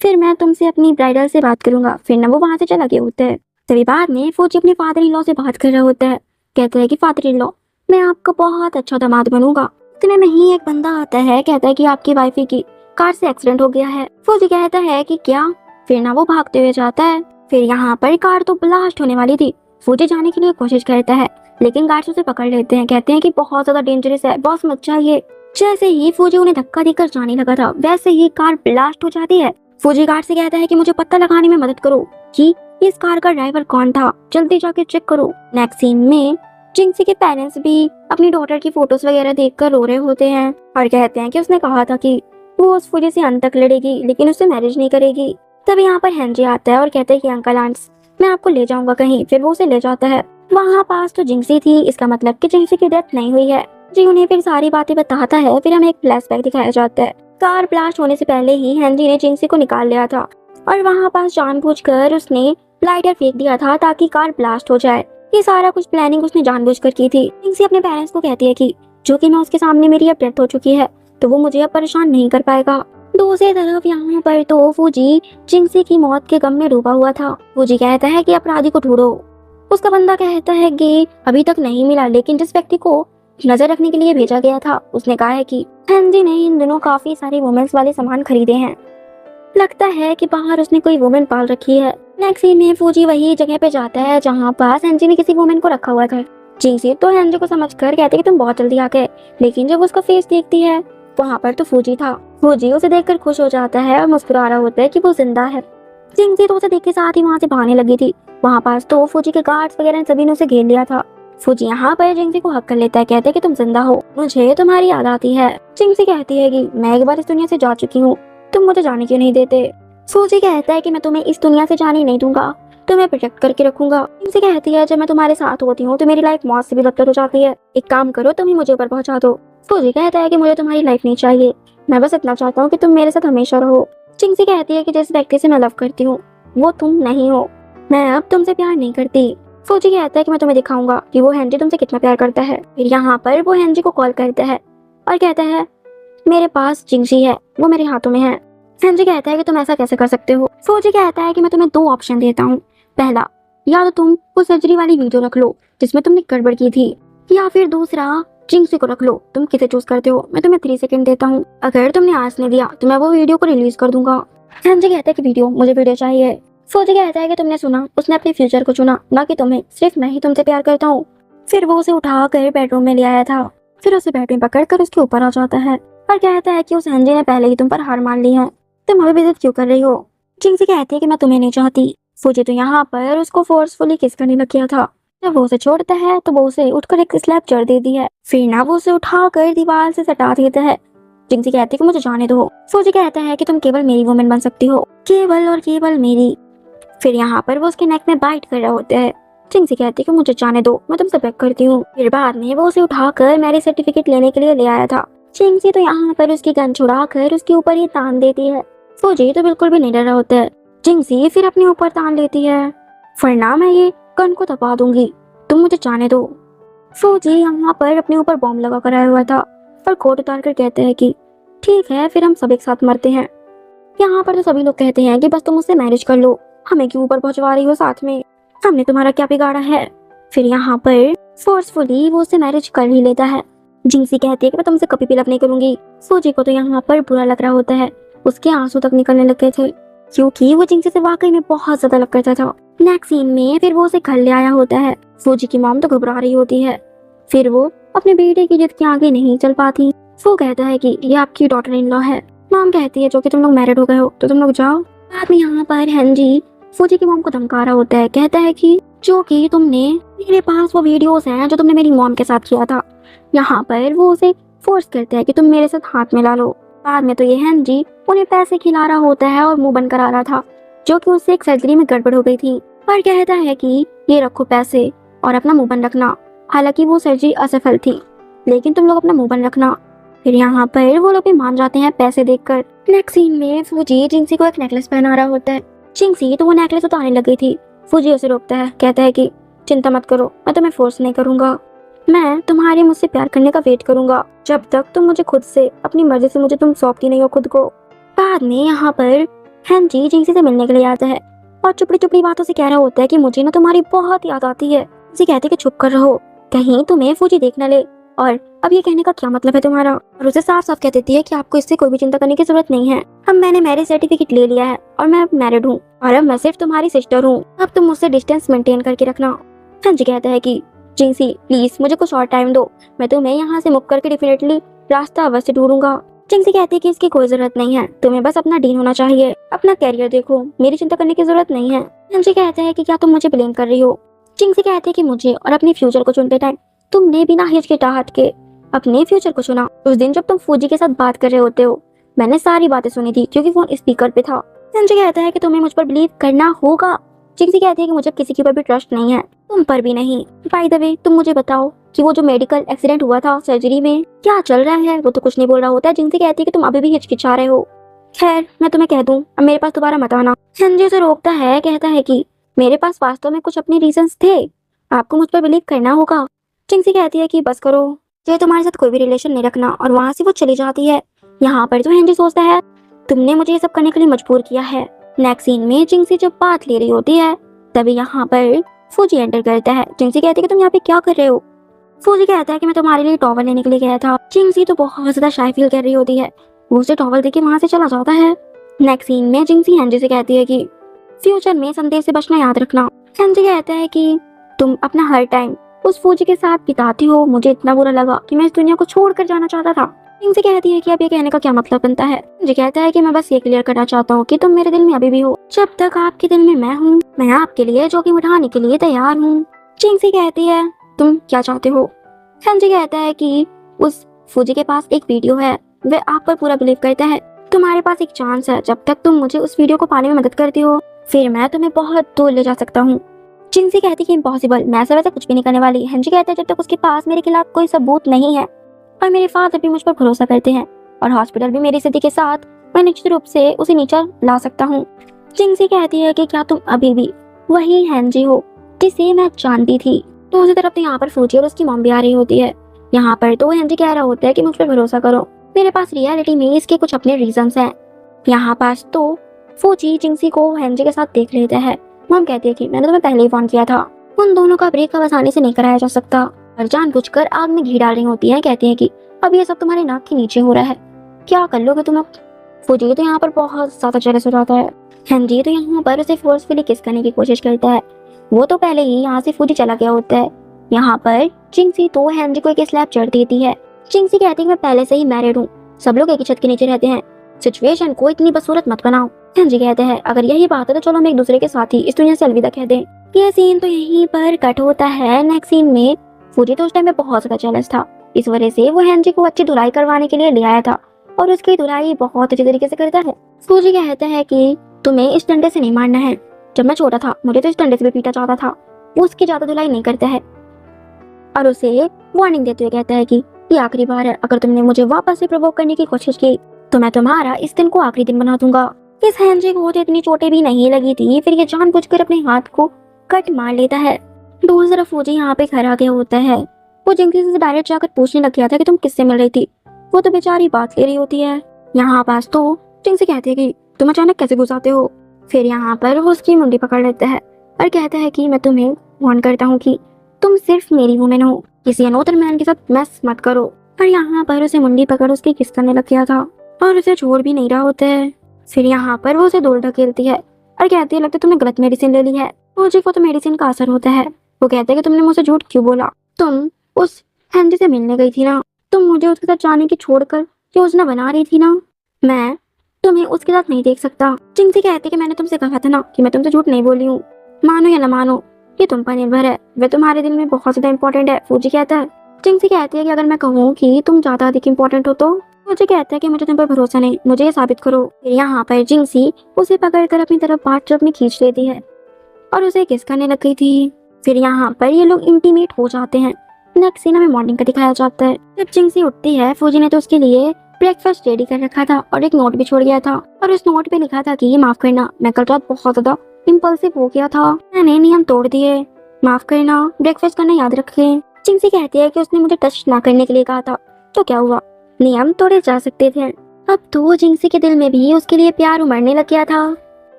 फिर मैं तुमसे अपनी ब्राइडल से बात करूंगा। फिर ना वो वहाँ से चला गया होता है। तभी बाद में फौजी अपने फादर इन लॉ से बात कर रहा होता है। कहता है कि फादर इन लॉ, मैं आपका बहुत अच्छा दामाद बनूंगा। इतने में ही एक बंदा आता है, कहता है कि आपकी वाइफी की कार से एक्सीडेंट हो गया है। फौजी कहता है कि क्या। फिर ना वो भागते हुए जाता है। फिर यहाँ पर कार तो ब्लास्ट होने वाली थी। फौजी जाने के लिए कोशिश करता है, लेकिन गार्ड्स उसे पकड़ लेते हैं। कहते हैं कि बहुत ज्यादा डेंजरस है, बॉस मत जाइए। जैसे ही फौजी उन्हें धक्का देकर जाने लगा था, वैसे ही कार ब्लास्ट हो जाती है। फौजी गार्ड से कहता है कि मुझे पता लगाने में मदद करो कि इस कार का ड्राइवर कौन था, जल्दी जाके चेक करो। नेक्स्ट सीन में जिंगसी के पेरेंट्स भी अपनी डॉटर की फोटोज वगैरह देखकर रो रहे होते हैं और कहते हैं कि उसने कहा था कि वो उस फौजी से अंत तक लड़ेगी, लेकिन उससे मैरिज नहीं करेगी। तब यहाँ पर हेनरी आता है और कहते हैं कि अंकल आंट्स, मैं आपको ले जाऊंगा कहीं। फिर वो उसे ले जाता है। वहाँ पास तो जिंगसी थी, इसका मतलब कि जिंगसी की डेथ नहीं हुई है। जी उन्हें फिर सारी बातें बताता है। फिर हमें एक फ्लैशबैक दिखाया जाता है। कार ब्लास्ट होने से पहले ही हेनरी ने जिंगसी को निकाल लिया था और वहाँ पास जानबूझकर उसने लाइटर फेंक दिया था ताकि कार ब्लास्ट हो जाए। ये सारा कुछ प्लानिंग उसने जानबूझकर की थी। जिंगसी अपने पेरेंट्स को कहती है कि जो कि मैं उसके सामने मेरी अब डेथ हो चुकी है, तो वो मुझे अब परेशान नहीं कर पाएगा। दूसरी तरफ यहाँ पर तो फौजी जिंगसी की मौत के गम में डूबा हुआ था। फौजी कहता है कि अपराधी को ढूंढो। उसका बंदा कहता है कि अभी तक नहीं मिला, लेकिन जिस व्यक्ति को नजर रखने के लिए भेजा गया था उसने कहा है कि हेनरी ने इन दिनों काफी सारे वुमेन्स वाले सामान खरीदे हैं। लगता है कि बाहर उसने कोई वुमेन पाल रखी है। नेक्स्ट सीन में फौजी वही जगह पे जाता है जहाँ पास हेनरी ने किसी वुमेन को रखा हुआ था। जिंगसी तो हेनरी को समझकर कहते कि तुम बहुत जल्दी आ गए, लेकिन जब उसका फेस देखती है वहाँ पर तो फौजी था। फौजी उसे देखकर खुश हो जाता है और मुस्कुरा रहा होता है कि वो जिंदा है। जिंगसी तो उसे देख के साथ ही वहाँ से भागने लगी थी। वहाँ पास तो फौजी के गार्ड्स वगैरह सभी ने उसे घेर लिया था। फौजी यहाँ पर जिंगसी को हक कर लेता है, कहते हैं कि तुम जिंदा हो, मुझे तुम्हारी याद आती है। जिंगसी कहती है कि मैं एक बार इस दुनिया से जा चुकी हूँ, तुम मुझे जाने क्यों नहीं देते। फौजी कहता है कि मैं तुम्हें इस दुनिया से जाने नहीं दूंगा, तुम्हें प्रोटेक्ट करके रखूंगा। जिंगसी कहती है जब मैं तुम्हारे साथ होती हूँ तो मेरी लाइफ मौत से भी बदतर हो जाती है, एक काम करो तुम ही मुझे ऊपर पहुंचा दो। फौजी कहता है कि मुझे तुम्हारी लाइफ नहीं चाहिए, मैं बस इतना चाहता हूँ कि तुम मेरे साथ हमेशा रहो। जिंगसी कहती है कि जिस व्यक्ति से मैं लव करती हूँ वो तुम नहीं हो, मैं अब तुमसे प्यार नहीं करती। फौजी कहता है कि मैं तुम्हें दिखाऊंगा कि वो हेनरी तुमसे कितना प्यार करता है। फिर यहाँ पर वो हेनरी को कॉल करता है और कहता है मेरे पास जिंगसी है, वो मेरे हाथों में है। हेनरी कहता है कि तुम ऐसा कैसे कर सकते हो। फौजी कहता है कि मैं तुम्हें 2 ऑप्शन देता हूँ, पहला या तो तुम वो सर्जरी वाली वीडियो रख लो जिसमें तुमने गड़बड़ की थी, या फिर दूसरा जिंगसी को रख लो, तुम किसे चूज करते हो। मैं तुम्हें 3 सेकंड देता हूँ, अगर तुमने आज नहीं दिया तो मैं वो वीडियो को रिलीज कर दूंगा। हेनरी कहता है कि वीडियो, मुझे वीडियो चाहिए। फौजी कहता है कि तुमने सुना, उसने अपने फ्यूचर को चुना, ना कि तुम्हें, सिर्फ मैं ही तुमसे प्यार करता हूँ। फिर वो उसे उठाकर बेडरूम में ले आया था। फिर उसे बेड में पकड़कर उसके ऊपर आ जाता है और कहता है कि उस हेनरी ने पहले ही तुम पर हार मान ली है, तुम अभी भी क्यों कर रही हो। जिंगसी कहती है कि मैं तुम्हें नहीं चाहती। फौजी तो यहाँ पर उसको फोर्सफुली किस करने लग गया था। जब वो उसे छोड़ता है तो वो उसे उठकर एक स्लैप जड़ देती है। फिर ना वो उसे उठाकर दीवार से सटा देता है। जिंगसी कहती है कि मुझे जाने दो। फौजी कहता है कि तुम केवल मेरी वुमेन बन सकती हो, केवल और केवल मेरी। फिर यहाँ पर वो उसके नेक में बाइट कर रहा होता है। जिंगसी कहती है कि मुझे जाने दो, मैं तुमसे बेग करती हूँ। फिर बाद में वो उसे उठाकर मैरिज सर्टिफिकेट लेने के लिए ले आया था। जिंगसी तो यहाँ पर उसकी गन छुड़ाकर उसके ऊपर ही तान देती है। फौजी तो बिल्कुल भी नहीं डर रहा होता है। जिंगसी फिर अपने ऊपर तान लेती है, वरना मैं ये गन को दबा दूंगी, तुम मुझे जाने दो। फौजी यहाँ पर अपने ऊपर बॉम्ब लगा कर आया हुआ था और कोट उतार कर कहते हैं कि ठीक है, फिर हम सब एक साथ मरते हैं। यहाँ पर तो सभी लोग कहते हैं कि बस तुम मुझसे मैरिज कर लो, हमें क्यों ऊपर पहुंचवा रही हो साथ में, हमने तुम्हारा क्या बिगाड़ा है। फिर यहाँ पर फोर्सफुली वो उससे मैरिज कर ही लेता है। जिंसी कहती है कि मैं तुमसे कभी भी लव नहीं करूंगी। फूजी को तो यहाँ पर बुरा लग रहा होता है, उसके आंसू तक निकलने लग गए थे क्योंकि वो जिंसी से वाकई में बहुत ज्यादा लव करता था। नेक्स्ट सीन में फिर वो उसे घर ले आया होता है। फूजी की मॉम तो घबरा रही होती है, फिर वो अपने बेटे की जिद के आगे नहीं चल पाती। वो कहता है कि ये आपकी डॉटर इन लॉ है। मॉम कहती है जो कि तुम लोग मैरिड हो गए हो तो तुम लोग जाओ। बाद में यहाँ पर हेनरी फूजी की मॉम को धमका रहा होता है, कहता है कि जो कि तुमने, मेरे पास वो वीडियोस हैं जो तुमने मेरी मॉम के साथ किया था। यहाँ पर वो उसे फोर्स करता है कि तुम मेरे साथ हाथ मिला लो। बाद में तो ये हेनरी उन्हें पैसे खिला रहा होता है और मुंह बंद करा रहा था, जो कि उससे एक सर्जरी में गड़बड़ हो गई थी, और कहता है कि ये रखो पैसे और अपना मुंह बंद रखना। हालांकि वो सर्जरी असफल थी, लेकिन तुम लोग अपना मुंह बंद रखना। फिर यहाँ पर वो लोग भी मान जाते हैं पैसे देखकर। नेक्स्ट सीन में फूजी जिंसी को एक नेकलेस पहना रहा होता है। जिंसी तो वो नेकलेस उतारने लग गई थी। फूजी उसे रोकता है, कहता है कि चिंता मत करो, मैं तुम्हें फोर्स नहीं करूंगा, मैं तुम्हारे मुझसे प्यार करने का वेट करूंगा जब तक तुम मुझे खुद से अपनी मर्जी से मुझे तुम सौंपती नहीं हो खुद को। बाद में यहाँ पर हेनरी जिंसी से मिलने के लिए आता है और चुपड़ी चुपड़ी बातों से कह रहा होता है कि मुझे ना तुम्हारी बहुत याद आती है। जिंसी कहती है कि चुप कर रहो, कहीं तुम्हें फूजी देख न ले, और अब ये कहने का क्या मतलब है तुम्हारा। और उसे साफ साफ कह देती है कि आपको इससे कोई भी चिंता करने की जरूरत नहीं है, मैंने मैरिज सर्टिफिकेट ले लिया है और मैं अब मैरिड हूँ और अब मैं सिर्फ तुम्हारी सिस्टर हूँ, अब तुम मुझसे डिस्टेंस मेंटेन करके रखना। हेनरी कहता है कि जिंसी प्लीज मुझे कुछ और टाइम दो, मैं तुम्हें यहाँ से मुक करके डेफिनेटली रास्ता अवश्य ढूंढूंगा। जिंसी कहती है कि इसकी कोई जरूरत नहीं है, तुम्हें बस अपना डीन होना चाहिए, अपना कैरियर देखो, मेरी चिंता करने की जरूरत नहीं है। हेनरी कहता है कि क्या तुम मुझे ब्लेम कर रही हो। जिंसी कहती है कि मुझे और अपने फ्यूचर को चुनते टाइम तुमने बिना हिचकिचाहट के अपने फ्यूचर को चुना। उस दिन जब तुम फूजी के साथ बात कर रहे होते हो, मैंने सारी बातें सुनी थी क्योंकि फोन स्पीकर पे था। हेनरी कहता है कि तुम्हें मुझ पर बिलीव करना होगा। जिंसी कहती है कि मुझे किसी के ऊपर भी ट्रस्ट नहीं है, तुम पर भी नहीं। बाय द वे तुम मुझे बताओ कि वो जो मेडिकल एक्सीडेंट हुआ था सर्जरी में क्या चल रहा है। वो तो कुछ नहीं बोल रहा होता है। जिंसी कहती है कि तुम अभी भी हिचकिचा रहे हो। खैर मैं तुम्हें कह दूं, अब मेरे पास दोबारा मत आना। हेनरी उसे रोकता है, कहता है कि मेरे पास वास्तव में कुछ अपने रीजंस थे, आपको मुझ पर बिलीव करना होगा। जिंसी कहती है कि बस करो, मुझे तुम्हारे साथ कोई भी रिलेशन नहीं रखना, और वहाँ से वो चली जाती है। यहाँ पर तो हेनरी सोचता है तुमने मुझे ये सब करने के लिए मजबूर किया है। नेक्स्ट सीन में जिंसी जब बात ले रही होती है तभी यहाँ पर फूजी एंटर करता है। जिंसी कहती है कि तुम यहाँ पे क्या कर रहे हो। फूजी कहता है कि मैं तुम्हारे लिए टॉवल लेने के लिए गया था। जिंसी तो बहुत ज्यादा शाय फील कर रही होती है, वो उसे टॉवल देके वहाँ से चला जाता है। नेक्स्ट सीन में जिंसी हेनरी से कहती है कि फ्यूचर में संदेश से बचना याद रखना। हेनरी कहता है कि तुम अपना हर टाइम उस फूजी के साथ बिताती हो, मुझे इतना बुरा लगा कि मैं इस दुनिया को छोड़कर जाना चाहता था। जिंसी कहती है कि अब ये कहने का क्या मतलब बनता है। मुझे कहता है कि मैं बस ये क्लियर करना चाहता हूँ कि तुम मेरे दिल में अभी भी हो, जब तक आपके दिल में मैं हूँ, मैं आपके लिए जोखिम उठाने के लिए तैयार हूँ। जिंसी कहती है तुम क्या चाहते हो। हेनरी कहता है कि उस फूजी के पास एक वीडियो है, वह आप पर पूरा बिलीव करता है, तुम्हारे पास एक चांस है, जब तक तुम मुझे उस वीडियो को पाने में मदद करती हो फिर मैं तुम्हें बहुत दूर ले जा सकता हूँ। जिंसी कहती है कि इम्पॉसिबल, मैं ऐसा वैसा कुछ भी नहीं करने वाली। हेनरी कहता है जब तक उसके पास मेरे खिलाफ कोई सबूत नहीं है, और मेरे फादर भी मुझ पर भरोसा करते हैं और हॉस्पिटल भी मेरी स्थिति के साथ मैं निश्चित रूप से उसे नीचे ला सकता हूँ। जिंसी कहती है कि क्या तुम अभी भी वही हेनरी हो जिसे मैं जानती थी। तो उसी तरफ तो यहाँ पर फूजी और उसकी मॉम भी आ रही होती है। यहाँ पर तो हेनरी कह रहा होता है कि मुझ पर भरोसा करो, मेरे पास रियलिटी में इसके कुछ अपने रीजंस हैं। यहाँ पास तो फूजी जिंसी को हेनरी के साथ देख लेता है। मॉम कहती है कि मैंने तुम्हें पहले ही फोन किया था, उन दोनों का ब्रेकअप आसानी से नहीं कराया जा सकता, और जानबूझकर आग में घी डाल रही होती है। कहती है कि अब ये सब तुम्हारे नाक के नीचे हो रहा है, क्या कर लोगे तुम अब। फूजी तो यहाँ पर बहुत ज्यादा जेलस हो जाता है। हेनरी तो यहाँ पर उसे फोर्सफुली किस करने की कोशिश करता है, वो तो पहले ही यहाँ से फूजी चला गया होता है। यहाँ पर जिंसी तो हेनरी को एक स्लैप चढ़ देती है। जिंसी कहती है मैं पहले से ही मैरिड हूँ, सब लोग एक ही छत के नीचे रहते हैं, सिचुएशन को इतनी बदसूरत मत बनाओ। हेनरी कहते हैं अगर यही बात है तो चलो हम एक दूसरे के साथ ही इस दुनिया से अलविदा कह दें। यह सीन तो यहीं पर कट होता है। नेक्स्ट सीन में फूजी तो उस टाइम में बहुत ज्यादा जेलस था, इस वजह से वो हेनरी को अच्छी धुलाई करवाने के लिए ले आया था और उसकी धुलाई बहुत अच्छी तरीके से करता है। फूजी कहता है कि तुम्हें इस डंडे से नहीं मारना है, जब मैं छोटा था मुझे तो इस डंडे से भी पीटा जाता था। वो उसकी ज्यादा धुलाई नहीं करता है और उसे वार्निंग देते हुए कहता है कि ये आखिरी बार है, अगर तुमने मुझे वापस से प्रोवोक करने की कोशिश की तो मैं तुम्हारा इस दिन को आखिरी दिन बना दूंगा। इस हेनरी को तो इतनी चोटें भी नहीं लगी थी, फिर ये जानबूझकर अपने हाथ को कट मार लेता है। दूसरी तरफ फूजी यहाँ पे घर आ गया होता है। वो जिंसी से डायरेक्ट जाकर पूछने लग गया था कि तुम किससे मिल रही थी, वो तो बेचारी बात ले रही होती है। यहाँ पास तो जिंसी कहती है कि तुम अचानक कैसे घुस आते हो? फिर यहाँ पर वो उसकी मुंडी पकड़ लेता है और कहता है कि मैं तुम्हें वार्न करता हूँ कि तुम सिर्फ मेरी वुमेन हो, किसी अनोदर मैन के साथ मैस मत करो। और यहाँ पर उसे मुंडी पकड़ उसकी किस करने लग गया था और उसे छोड़ भी नहीं रहा होता है। फिर यहाँ पर वो उसे दूर ढकेलती है और कहती है लगता है तुमने गलत मेडिसिन ले ली है। फौजी को तो मेडिसिन का असर होता है। वो कहते हैं कि तुमने मुझसे झूठ क्यों बोला? तुम उस हैंडी से मिलने गई थी ना, तुम मुझे उसके साथ जाने की छोड़कर योजना बना रही थी ना, मैं तुम्हें उसके साथ नहीं देख सकता। जिंगसी कहती है कि मैंने तुमसे कहा था ना कि मैं तुमसे झूठ नहीं बोली हूँ, मानो या ना मानो ये तुम पर निर्भर है, वे तुम्हारे दिल में बहुत ज्यादा इंपॉर्टेंट है। फौजी कहता है, जिंगसी कहती है कि अगर मैं कहूँ कि तुम ज्यादा अधिक इंपॉर्टेंट हो तो? मुझे कहता है कि मुझे तुम पर भरोसा नहीं, मुझे ये साबित करो। फिर यहाँ पर जिंगसी उसे पकड़कर अपनी तरफ बाथटब में खींच लेती है और उसे किस करने लग गई थी। फिर यहाँ पर ये लोग इंटीमेट हो जाते हैं। नेक्स्ट सीन हमें मॉर्निंग का दिखाया जाता है। जब जिंगसी उठती है, फौजी ने तो उसके लिए ब्रेकफास्ट रेडी कर रखा था और एक नोट भी छोड़ गया था और उस नोट पे लिखा था कि माफ करना, मैं कल रात बहुत ज्यादा इम्पल्सिव हो गया था, मैंने नियम तोड़ दिए, माफ करना, ब्रेकफास्ट करना याद रखें। जिंगसी कहती है कि उसने मुझे टच ना करने के लिए कहा था, तो क्या हुआ, नियम तोड़े जा सकते थे। अब तो जिंगसी के दिल में भी उसके लिए प्यार उमड़ने लग गया था।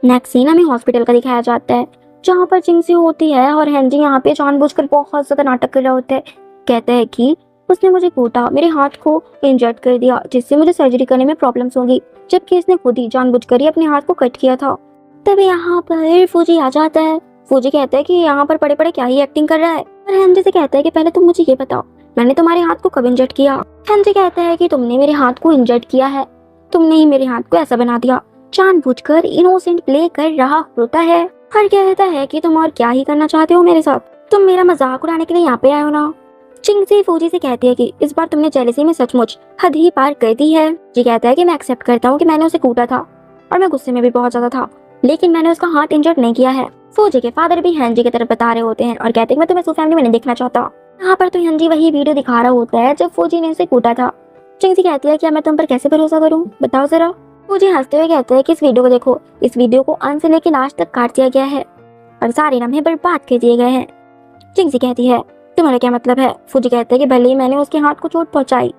नेक्स्ट सीन हमें हॉस्पिटल का दिखाया जाता है जहाँ पर जिंगसी होती है और हेनरी यहाँ पे जानबूझकर बहुत ज्यादा नाटक कर रहा होता है। कहता है कि उसने मुझे कूटा, मेरे हाथ को इंजर्ड कर दिया जिससे मुझे सर्जरी करने में प्रॉब्लम्स होंगी, जबकि इसने खुद ही जानबूझकर ही अपने हाथ को कट किया था। तभी यहाँ पर फौजी आ जाता है। फौजी कहता है कि यहाँ पर पड़े पड़े क्या ही एक्टिंग कर रहा है और हेनरी से कहता है कि पहले तुम मुझे ये बताओ मैंने तुम्हारे हाथ को कब इंजर्ड किया? हेनरी कहता है कि तुमने मेरे हाथ को इंजर्ड किया है, तुमने ही मेरे हाथ को ऐसा बना दिया, जानबूझकर इनोसेंट प्ले कर रहा होता है और कहता है कि तुम और क्या ही करना चाहते हो मेरे साथ, तुम मेरा मजाक उड़ाने के लिए यहाँ पे आए हो ना। जिंगसी फौजी से कहती है कि इस बार तुमने जेलसी में सचमुच हद ही पार कर दी है। जी कहता है कि मैं एक्सेप्ट करता हूँ कि मैंने उसे कूटा था और मैं गुस्से में भी बहुत ज्यादा था, लेकिन मैंने उसका हाथ इंजर्ड नहीं किया है। फौजी के फादर भी हेनरी की तरफ बता रहे होते हैं और कहते हैं मैं तुम्हें सो फैमिली में नहीं देखना चाहता। यहाँ पर तो हेनरी वही वीडियो दिखा रहा होता है जब फौजी ने उसे कूटा था। जिंगसी कहती है क्या मैं तुम पर कैसे भरोसा करूँ, बताओ जरा। फौजी हंसते हुए कहते हैं कि इस वीडियो को देखो, इस वीडियो को अंत से लेकर लास्ट तक काट दिया गया है और सारे लम्हे बर्बाद कर दिए गए हैं। जिंगसी कहती है तुम्हारा क्या मतलब है? फौजी कहते हैं कि भले ही मैंने उसके हाथ को चोट पहुंचाई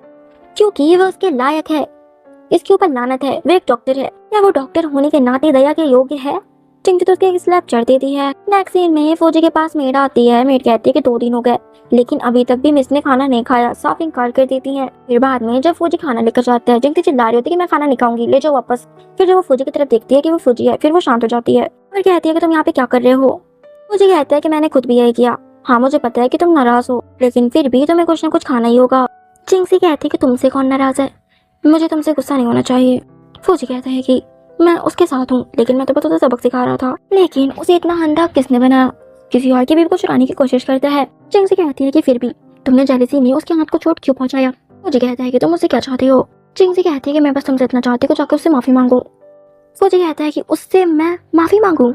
क्योंकि वह उसके लायक है, इसके ऊपर लानत है, वो एक डॉक्टर है, क्या वो डॉक्टर होने के नाते दया के योग्य है? जिंगसी तो उसके स्लैप चढ़ देती है। नेक्स्ट सीन में फौजी के पास मेड आती है। मेड कहती है कि 2 दिन हो गए लेकिन अभी तक भी मिस ने खाना नहीं खाया, साफ इनकार कर देती है। फिर बाद में जब फौजी खाना लेकर जाता है, जिंगसी चिल्ला रही होती है कि मैं खाना नहीं खाऊंगी, ले जाओ वापस। फिर जब वो फौजी की तरफ देखती है कि वो फौजी है, फिर वो शांत हो जाती है और कहती है कि तुम यहाँ पे क्या कर रहे हो? फौजी कहता है कि मैंने खुद भी यही किया, हाँ मुझे पता है कि तुम नाराज हो लेकिन फिर भी तुम्हें कुछ न कुछ खाना ही होगा। जिंगसी कहती है कि तुमसे कौन नाराज है, मुझे तुमसे गुस्सा नहीं होना चाहिए। फौजी कहता है कि मैं उसके साथ हूँ लेकिन मैं तो बस उसे सबक सिखा रहा था, लेकिन उसे इतना अंधा किसने बनाया, किसी और की बीवी को चुराने की कोशिश करता है। जिंगसी कहती है कि फिर भी तुमने जेलसी में उसके हाथ को चोट क्यों पहुंचाया? फौजी कहता है कि तुम उससे क्या चाहती हो? जिंगसी कहती है कि मैं बस तुमसे इतना चाहती हूँ जाकर उससे माफी मांगो। फौजी कहता है कि उससे मैं माफी मांगू?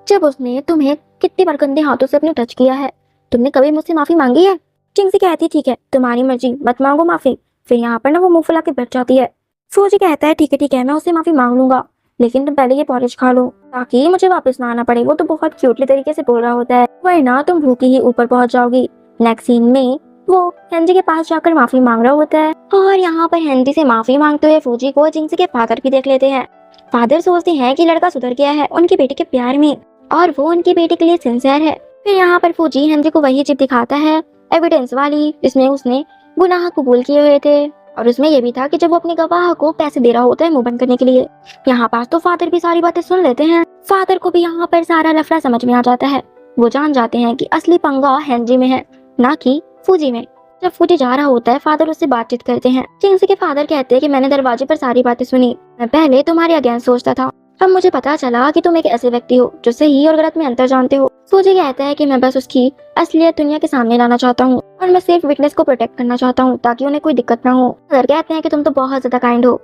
जब उसने तुम्हें कितनी बार गंदे हाथों से अपने टच किया है, तुमने कभी मुझसे माफी मांगी है? जिंगसी कहती है ठीक है तुम्हारी मर्जी, मत मांगो माफी। फिर यहाँ पर ना वो मुंह फुला के बैठ जाती है। फौजी कहता है ठीक है मैं उससे माफी मांग लूंगा लेकिन तुम पहले ये पॉलिश खा लो ताकि मुझे वापस ना आना पड़े। वो तो बहुत क्यूटली तरीके से बोल रहा होता है, वरना तुम भूखी ही ऊपर पहुंच जाओगी। नेक्स्ट सीन में वो हेनरी के पास जाकर माफी मांग रहा होता है और यहाँ पर हेनरी से माफी मांगते हुए फौजी को जिंगसी के फादर भी देख लेते हैं। फादर सोचते हैं कि लड़का सुधर गया है उनकी बेटी के प्यार में और वो उनकी बेटी के लिए सिंसियर है। फिर यहाँ पर फौजी हेनरी को वही चिप दिखाता है एविडेंस वाली जिसमें उसने गुनाह कबूल किए हुए थे और उसमें यह भी था कि जब वो अपने गवाह को पैसे दे रहा होता है मुंह बंद करने के लिए। यहाँ पास तो फादर भी सारी बातें सुन लेते हैं। फादर को भी यहाँ पर सारा लफड़ा समझ में आ जाता है। वो जान जाते हैं कि असली पंगा हेनरी में है ना कि फौजी में। जब फौजी जा रहा होता है फादर उससे बातचीत करते हैं। जिंगसी के फादर कहते हैं कि मैंने दरवाजे पर सारी बातें सुनी, मैं पहले तुम्हारे अगेंस्ट सोचता था, अब मुझे पता चला कि तुम एक ऐसे व्यक्ति हो जो सही और गलत में अंतर जानते हो। फौजी कहता है कि मैं बस उसकी असलियत दुनिया के सामने लाना चाहता हूँ और मैं सिर्फ विटनेस को प्रोटेक्ट करना चाहता हूँ ताकि उन्हें कोई दिक्कत ना हो। फादर कहते हैं कि तुम तो बहुत ज्यादा काइंड हो,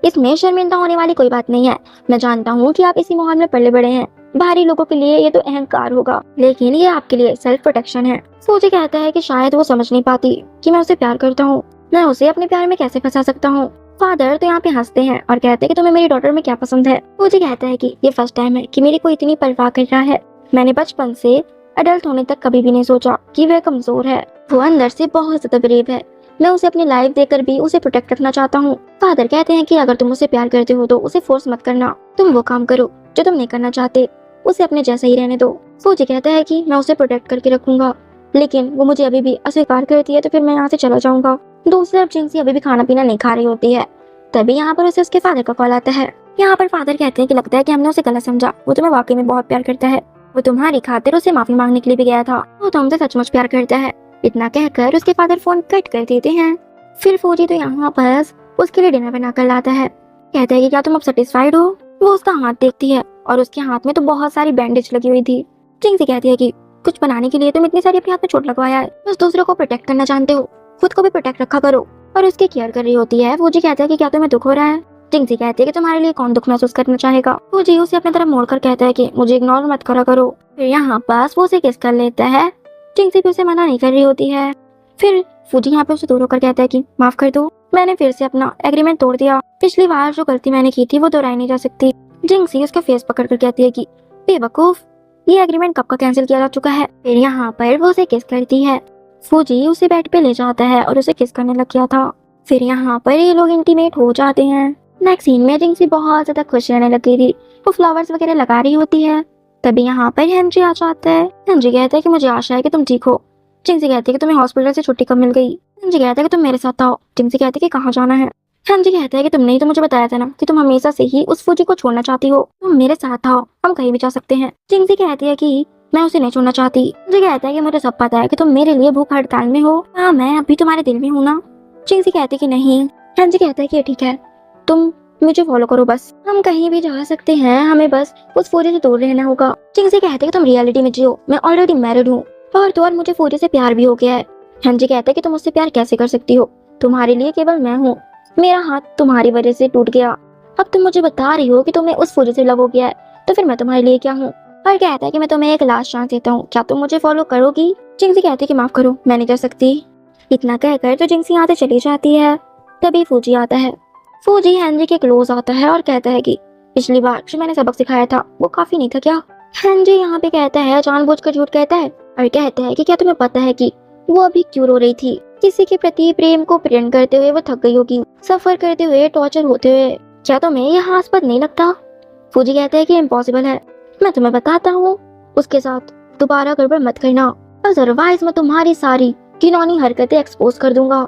इसमें शर्मिंदा होने वाली कोई बात नहीं है। मैं जानता हूँ कि आप इसी माहौल में पले बड़े हैं, बाहरी लोगों के लिए ये तो अहंकार होगा लेकिन ये आपके लिए सेल्फ प्रोटेक्शन है। फौजी कहता है कि शायद वो समझ नहीं पाती कि मैं उसे प्यार करता हूँ, मैं उसे अपने प्यार में कैसे फंसा सकता हूँ। फादर तो यहाँ पे हंसते हैं और कहते हैं कि तुम्हें मेरी डॉटर में क्या पसंद है। फौजी कहता है कि ये फर्स्ट टाइम है कि मेरी कोई इतनी परवाह कर रहा है, मैंने बचपन से अडल्ट होने तक कभी भी नहीं सोचा कि वह कमजोर है, वो अंदर से बहुत ज्यादा ब्रेव है, मैं उसे अपनी लाइफ देकर भी उसे प्रोटेक्ट रखना चाहता हूँ। फादर कहते हैं कि अगर तुम उसे प्यार करते हो तो उसे फोर्स मत करना, तुम वो काम करो जो तुम नहीं करना चाहते, उसे अपने जैसा ही रहने दो। फौजी कहता है कि मैं उसे प्रोटेक्ट करके रखूंगा, लेकिन वो मुझे अभी भी अस्वीकार करती है तो फिर मैं यहाँ से चला जाऊंगा। दूसरी तरफ जिंक्सी अभी भी खाना पीना नहीं खा रही होती है। तभी यहाँ पर उसे उसके फादर का कॉल आता है। यहाँ पर फादर कहते हैं कि लगता है कि हमने उसे गलत समझा, वो तुम्हें वाकई में बहुत प्यार करता है, वो तुम्हारी खातिर उसे माफी मांगने के लिए भी गया था, वो तुमसे सचमुच प्यार करता है। इतना कहकर उसके फादर फोन कट कर देते हैं। फिर फौजी तो यहाँ पर उसके लिए डिनर बना कर लाता है। कहता है कि क्या तुम अब सेटिस्फाइड हो। वो उसका हाथ देखती है और उसके हाथ में तो बहुत सारी बैंडेज लगी हुई थी। जिंक्सी कहती है कि कुछ बनाने के लिए तुम इतनी सारी अपने हाथ में चोट लगवाया है, बस दूसरों को प्रोटेक्ट करना जानते हो, खुद को भी प्रोटेक्ट रखा करो। और उसकी केयर कर रही होती है। फौजी कहता है कि क्या तुम्हें दुख हो रहा है। जिंक्सी कहती है कि तुम्हारे लिए कौन दुख महसूस करना चाहेगा। फौजी उसे अपनी तरफ मोड़कर कहता है कि मुझे इग्नोर मत करा करो। फिर यहाँ पास वो उसे किस कर लेता है। जिंक्सी भी उसे मना नहीं कर रही होती है। फिर फौजी यहाँ पे उसे दूर होकर कहता है कि माफ कर दो, मैंने फिर से अपना एग्रीमेंट तोड़ दिया, पिछली बार जो गलती मैंने की थी वो दोहराई नहीं जा सकती। जिंक्सी उसका फेस पकड़कर कहती है कि बेवकूफ, ये एग्रीमेंट कब का कैंसिल किया जा चुका है। फिर यहाँ पर वो उसे किस करती है। फौजी उसे बेड पे ले जाता है और उसे किस करने लग गया था। फिर यहाँ पर ये लोग इंटीमेट हो जाते हैं। नेक्स्ट सीन में जिंक्सी बहुत ज्यादा खुश रहने लगी थी, वो फ्लावर्स वगैरह लगा रही होती है। तभी यहाँ पर हेनरी आ जाता है। हेनरी कहता है कि मुझे आशा है कि तुम ठीक हो। जिंक्सी कहती है कि तुम्हें हॉस्पिटल से छुट्टी कब मिल गई। हेनरी कहता है कि तुम मेरे साथ आओ। जिंक्सी कहती है कि कहाँ जाना है। हेनरी कहता है कि तुमने ही तो मुझे बताया था ना कि तुम हमेशा से ही उस फौजी को छोड़ना चाहती हो, तुम मेरे साथ आओ, हम कहीं भी जा सकते हैं। जिंक्सी कहती है कि मैं उसे नहीं छोड़ना चाहती। मुझे कहता है कि मुझे सब पता है कि तुम मेरे लिए भूख हड़ताल में हो। हाँ, मैं अभी तुम्हारे दिल में हूँ ना। जिंक्सी कहती है कि नहीं। हेनरी कहता है कि ठीक है, तुम मुझे फॉलो करो, बस हम कहीं भी जा सकते हैं, हमें बस उस फौजी से दूर रहना होगा। जिंक्सी कहते हैं कि तुम रियलिटी में जियो, मैं ऑलरेडी मैरिड हूँ और तो और मुझे फौजी से प्यार भी हो गया है। हेनरी कहता है कि तुम मुझसे प्यार कैसे कर सकती हो, तुम्हारे लिए केवल मैं हूँ, मेरा हाथ तुम्हारी वजह से टूट गया, अब तुम मुझे बता रही हो कि तुम्हें उस फौजी से लव हो गया है, तो फिर मैं तुम्हारे लिए क्या हूँ। और कहता है कि मैं तुम्हें एक लास्ट चांस देता हूँ, क्या तुम मुझे फॉलो करोगी। जिंक्सी कहती है कि माफ करो, मैं नहीं कर सकती। इतना कहकर तो जिंक्सी यहाँ से चली जाती है। तभी फौजी आता है। फौजी हेनरी के क्लोज आता है और कहता है कि पिछली बार जो मैंने सबक सिखाया था वो काफी नहीं था क्या। हेनरी यहाँ पे कहता है, जानबूझकर झूठ कहता है और कहता है कि क्या तुम्हें पता है कि वो अभी क्यों रो रही थी। किसी के प्रति प्रेम को प्रेम करते हुए वो थक गई होगी, सफर करते हुए, टॉर्चर होते हुए। क्या तुम्हें यह हास्पद नहीं लगता। फौजी कहता है कि इम्पॉसिबल है, मैं तुम्हें बताता हूँ, उसके साथ दोबारा गड़बड़ मत करना, अदरवाइज मैं तुम्हारी सारी घिनौनी हरकतें एक्सपोज कर दूंगा।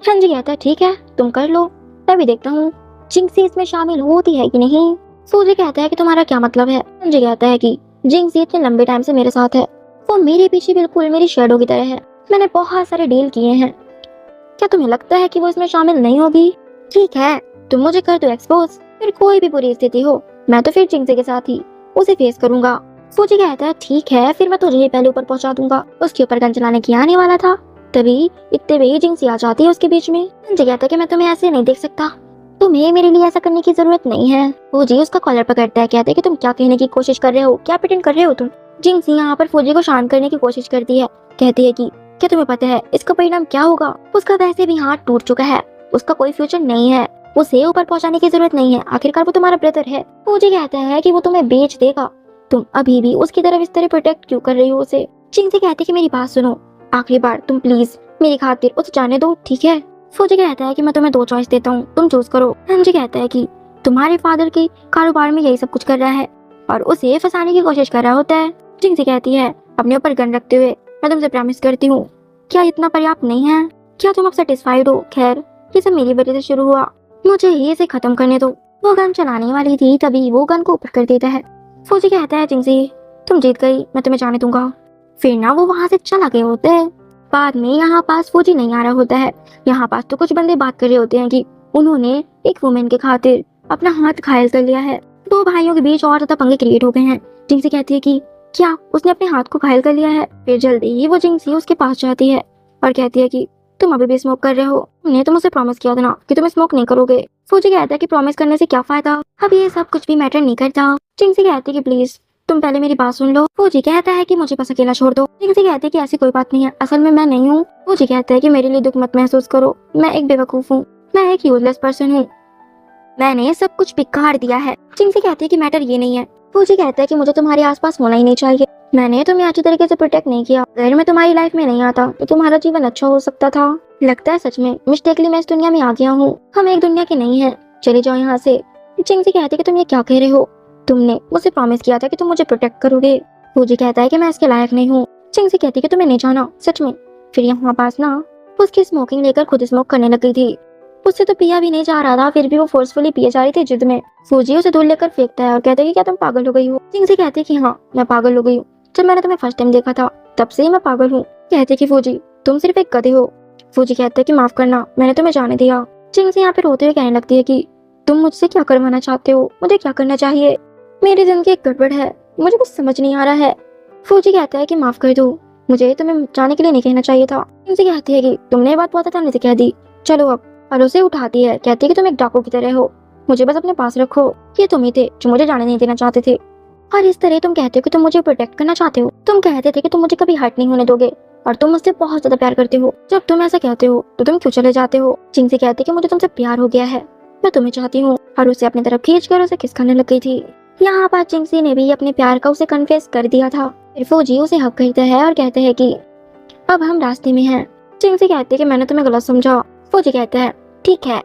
हेनरी कहता है ठीक है, तुम कर लो, मैं भी देखता हूँ जिंक्सी इसमें शामिल होती है कि नहीं। फौजी कहता है कि तुम्हारा क्या मतलब है। हेनरी कहता है कि जिंक्सी इतने लंबे टाइम से मेरे साथ है, वो मेरे पीछे बिल्कुल मेरी शैडो की तरह है, मैंने बहुत सारे डील किए हैं, क्या तुम्हें लगता है कि वो इसमें शामिल नहीं होगी। ठीक है, तुम मुझे कर दो एक्सपोज, फिर कोई भी बुरी स्थिति हो मैं तो फिर जिंक्सी के साथ ही उसे फेस करूंगा। फौजी कहता है ठीक है, फिर मैं तुझे ही पहले ऊपर पहुंचा दूंगा। उसके ऊपर गन चलाने की आने वाला था, तभी इतने में जिंक्सी आ जाती है उसके बीच में। हेनरी कहता है कि मैं तुम्हें ऐसे नहीं देख सकता, तुम्हें मेरे लिए ऐसा करने की जरूरत नहीं है। फौजी उसका कॉलर पकड़ता है, कहते हैं कि तुम क्या कहने की कोशिश कर रहे हो, क्या प्रिटेंड कर रहे हो तुम। जिंक्सी यहाँ पर फौजी को शांत करने की कोशिश करती है, कहती है कि क्या तुम्हें पता है इसका परिणाम क्या होगा। उसका वैसे भी हाथ टूट चुका है, उसका कोई फ्यूचर नहीं है, उसे ऊपर पहुंचाने की जरूरत नहीं है, आखिरकार वो तुम्हारा ब्रदर है। फौजी कहता है कि वो तुम्हें बेच देगा, तुम अभी भी उसकी तरफ इस तरह प्रोटेक्ट क्यों कर रही हो उसे। जिंक्सी कहती है कि मेरी बात सुनो, आखिरी बार तुम प्लीज मेरी खातिर उसे जाने दो, ठीक है। फौजी कहता है कि मैं तुम्हें 2 चॉइस देता हूँ, तुम चूज करो। हेनरी कहता है कि तुम्हारे फादर के कारोबार में यही सब कुछ कर रहा है और उसे फंसाने की कोशिश कर रहा होता है। जिंक्सी कहती है अपने ऊपर गन रखते हुए, मैं तुमसे प्रॉमिस करती हूँ, क्या इतना पर्याप्त नहीं है, क्या तुम अब सेटिस्फाइड हो। खैर ये सब मेरी वजह से शुरू हुआ, मुझे ही इसे खत्म करने दो। वो गन चलाने वाली थी, तभी वो गन को ऊपर कर देता है। फौजी कहता है जिंक्सी तुम जीत गई, मैं तुम्हें जाने दूंगा। फिर ना वो वहाँ से चला गए होते हैं। बाद में यहाँ पास फौजी नहीं आ रहा होता है। यहाँ पास तो कुछ बंदे बात कर रहे होते हैं कि उन्होंने एक वुमेन के खातिर अपना हाथ घायल कर लिया है। 2 भाइयों के बीच और ज्यादा पंगे क्रिएट हो गए हैं। जिंक्सी कहती है कि क्या उसने अपने हाथ को घायल कर लिया है। फिर जल्दी ही वो जिंक्सी उसके पास जाती है और कहती है कि तुम अभी भी स्मोक कर रहे हो, तुमने तो मुझसे प्रॉमिस किया था ना कि तुम स्मोक नहीं करोगे। फौजी कहता है कि प्रॉमिस करने से क्या फायदा, अब ये सब कुछ भी मैटर नहीं करता। जिंक्सी कहती है कि प्लीज तुम पहले मेरी बात सुन लो। फौजी कहता है कि मुझे बस अकेला छोड़ दो। जिंक्सी कहती है कि ऐसी कोई बात नहीं है, असल में मैं नहीं हूँ। फौजी कहता है कि मेरे लिए दुख मत महसूस करो, मैं एक बेवकूफ हूँ, मैं एक यूजलेस पर्सन हूँ, मैंने सब कुछ बिगाड़ दिया है। जिंक्सी कहती है कि मैटर ये नहीं है। फूजी कहता है कि मुझे तुम्हारे आसपास होना ही नहीं चाहिए। मैंने तुम्हें अच्छी तरीके से प्रोटेक्ट नहीं किया। अगर मैं तुम्हारी लाइफ में नहीं आता तो तुम्हारा जीवन अच्छा हो सकता था। लगता है सच में मिस्टेकली मैं इस दुनिया में आ गया हूँ। हम एक दुनिया के नहीं है, चले जाओ यहाँ से। जिंगसी कहती है कि तुम ये क्या कह रहे हो? तुमने मुझसे प्रॉमिस किया था कि तुम मुझे प्रोटेक्ट करोगे। फूजी कहता है कि मैं इसके लायक नहीं हूँ। जिंगसी कहती है कि तुम्हें नहीं जाना सच में। फिर यहाँ पास ना उसकी स्मोकिंग लेकर खुद स्मोक करने लग गई थी। उससे तो पिया भी नहीं जा रहा था, फिर भी वो फोर्सफुली पिए जा रही थी जिद में। फूजी उसे दूर लेकर फेंकता है और कहता है कि क्या तुम पागल हो गई हो? जिंगसी कहती है कि हाँ मैं पागल हो गई हूँ। जब मैंने तुम्हें फर्स्ट टाइम देखा था तब से ही मैं पागल हूँ। कहते कि फूजी तुम सिर्फ एक गधे हो। फूजी कहते है कि माफ करना, मैंने तुम्हें जाने दिया। जिंगसी यहाँ पे रोते हुए कहने लगती है कि तुम मुझसे क्या करवाना चाहते हो? मुझे क्या करना चाहिए? मेरी जिंदगी एक गड़बड़ है, मुझे कुछ समझ नहीं आ रहा है। फूजी कहता है कि माफ कर दो, मुझे तुम्हें जाने के लिए नहीं कहना चाहिए था। जिंगसी कहती है कि तुमने ये बात बहुत आसानी से कह दी, चलो अब। और उसे उठाती है, कहती है कि तुम एक डाकू की तरह हो, मुझे बस अपने पास रखो। ये तुम ही थे जो मुझे जाने नहीं देना चाहते थे। और इस तरह तुम कहते हो कि तुम मुझे प्रोटेक्ट करना चाहते हो। तुम कहते थे कि तुम मुझे कभी हर्ट नहीं होने दोगे और तुम मुझसे बहुत ज्यादा प्यार करते हो। जब तुम ऐसा कहते हो तो तुम क्यों चले जाते हो? जिंगसी कहती है कि मुझे तुमसे प्यार हो गया है, मैं तुम्हें चाहती हूँ। और उसे अपनी तरफ खींचकर उसे किस करने लग गई थी। यहाँ पर जिंगसी ने भी अपने प्यार का उसे कन्फेस कर दिया था। फिर फौजी उसे हक करता है और कहते हैं कि अब हम रास्ते में हैं। जिंगसी कहती है कि मैंने तुम्हें गलत समझा। फौजी कहता है ठीक है,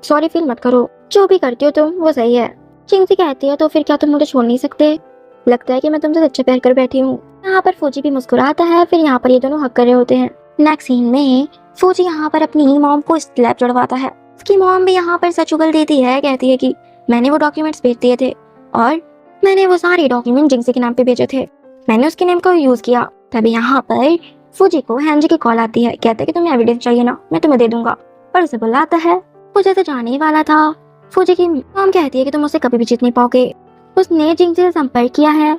सॉरी फील मत करो, जो भी करती हो तुम वो सही है। जिंगसी कहती है तो फिर क्या तुम मुझे छोड़ नहीं सकते? लगता है कि मैं तुमसे सच्चे प्यार कर बैठी हूँ। यहाँ पर फौजी भी मुस्कुराता है। फिर यहाँ पर ये दोनों हक कर रहे होते हैं। नेक्स्ट सीन में फौजी यहाँ पर अपनी मॉम को स्लैप चढ़वाता है। उसकी मॉम भी यहाँ पर सच उगल देती है, कहती है कि मैंने वो डॉक्यूमेंट्स भेज दिए थे और मैंने वो सारे डॉक्यूमेंट जिंगसी के नाम पे भेजे थे, मैंने उसके नेम का यूज किया। तभी यहाँ पर फौजी को हैंजी की कॉल आती है, कहते हैं कि तुम्हें एविडेंस चाहिए ना, मैं तुम्हें दे दूंगा। और उसे बुलाता है। वो जैसे जाने ही वाला था, फौजी की मॉम कहती है कि तुम उससे कभी भी जीत नहीं पाओगे। उसने जिंगसी से संपर्क किया है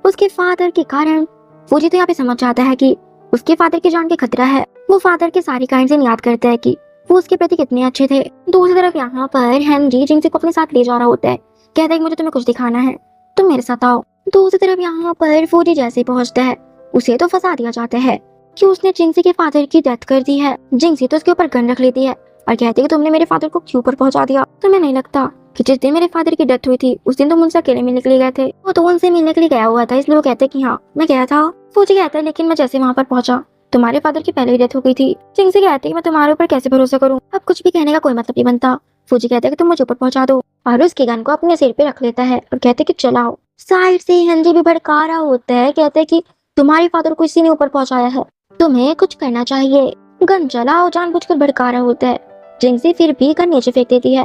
उसके फादर के कारण। फौजी तो यहाँ पे समझ जाता है कि उसके फादर की जान के खतरा है। वो फादर के सारी काइंड याद करता है कि वो उसके प्रति कितने अच्छे थे। दूसरी तरफ यहाँ पर हेनरी जिंगसी को अपने साथ ले जा रहा होता है, कहता है कि मुझे तुम्हें कुछ दिखाना है, तुम मेरे साथ आओ। दूसरी तरफ यहाँ पर फौजी जैसे पहुंचता है उसे तो फंसा दिया जाता है कि उसने जिंगसी के फादर की डेथ कर दी है। जिंगसी तो उसके ऊपर गन रख लेती है और कहती है कि तुमने मेरे फादर को क्यों ऊपर पहुंचा दिया? तुम्हें नहीं लगता कि जिस दिन मेरे फादर की डेथ हुई थी उस दिन तुम उनसे अकेले मिलने के लिए गए थे? वो तो उनसे मिलने के लिए गया हुआ था, इसलिए वो कहते हैं कि हाँ मैं गया था। फौजी कहता है लेकिन मैं जैसे वहाँ पर पहुंचा तुम्हारे फादर की पहले ही डेथ हो गई थी। जिंगसी कहती है कि मैं तुम्हारे ऊपर कैसे भरोसा करूँ? अब कुछ भी कहने का कोई मतलब नहीं बनता। फौजी कहता है कि तुम मुझे ऊपर पहुंचा दो और उसकी गन को अपने सिर पे रख लेता है और कहते हैं कि चलाओ। साइड से हेनरी भी भड़का रहा होता है, कहते हैं कि तुम्हारे फादर को इसी ने ऊपर पहुंचाया है, तुम्हें कुछ करना चाहिए, गन चलाओ। जानबूझकर भड़का रहा होता है। जिंगसी फिर भी गन नीचे फेंक देती है।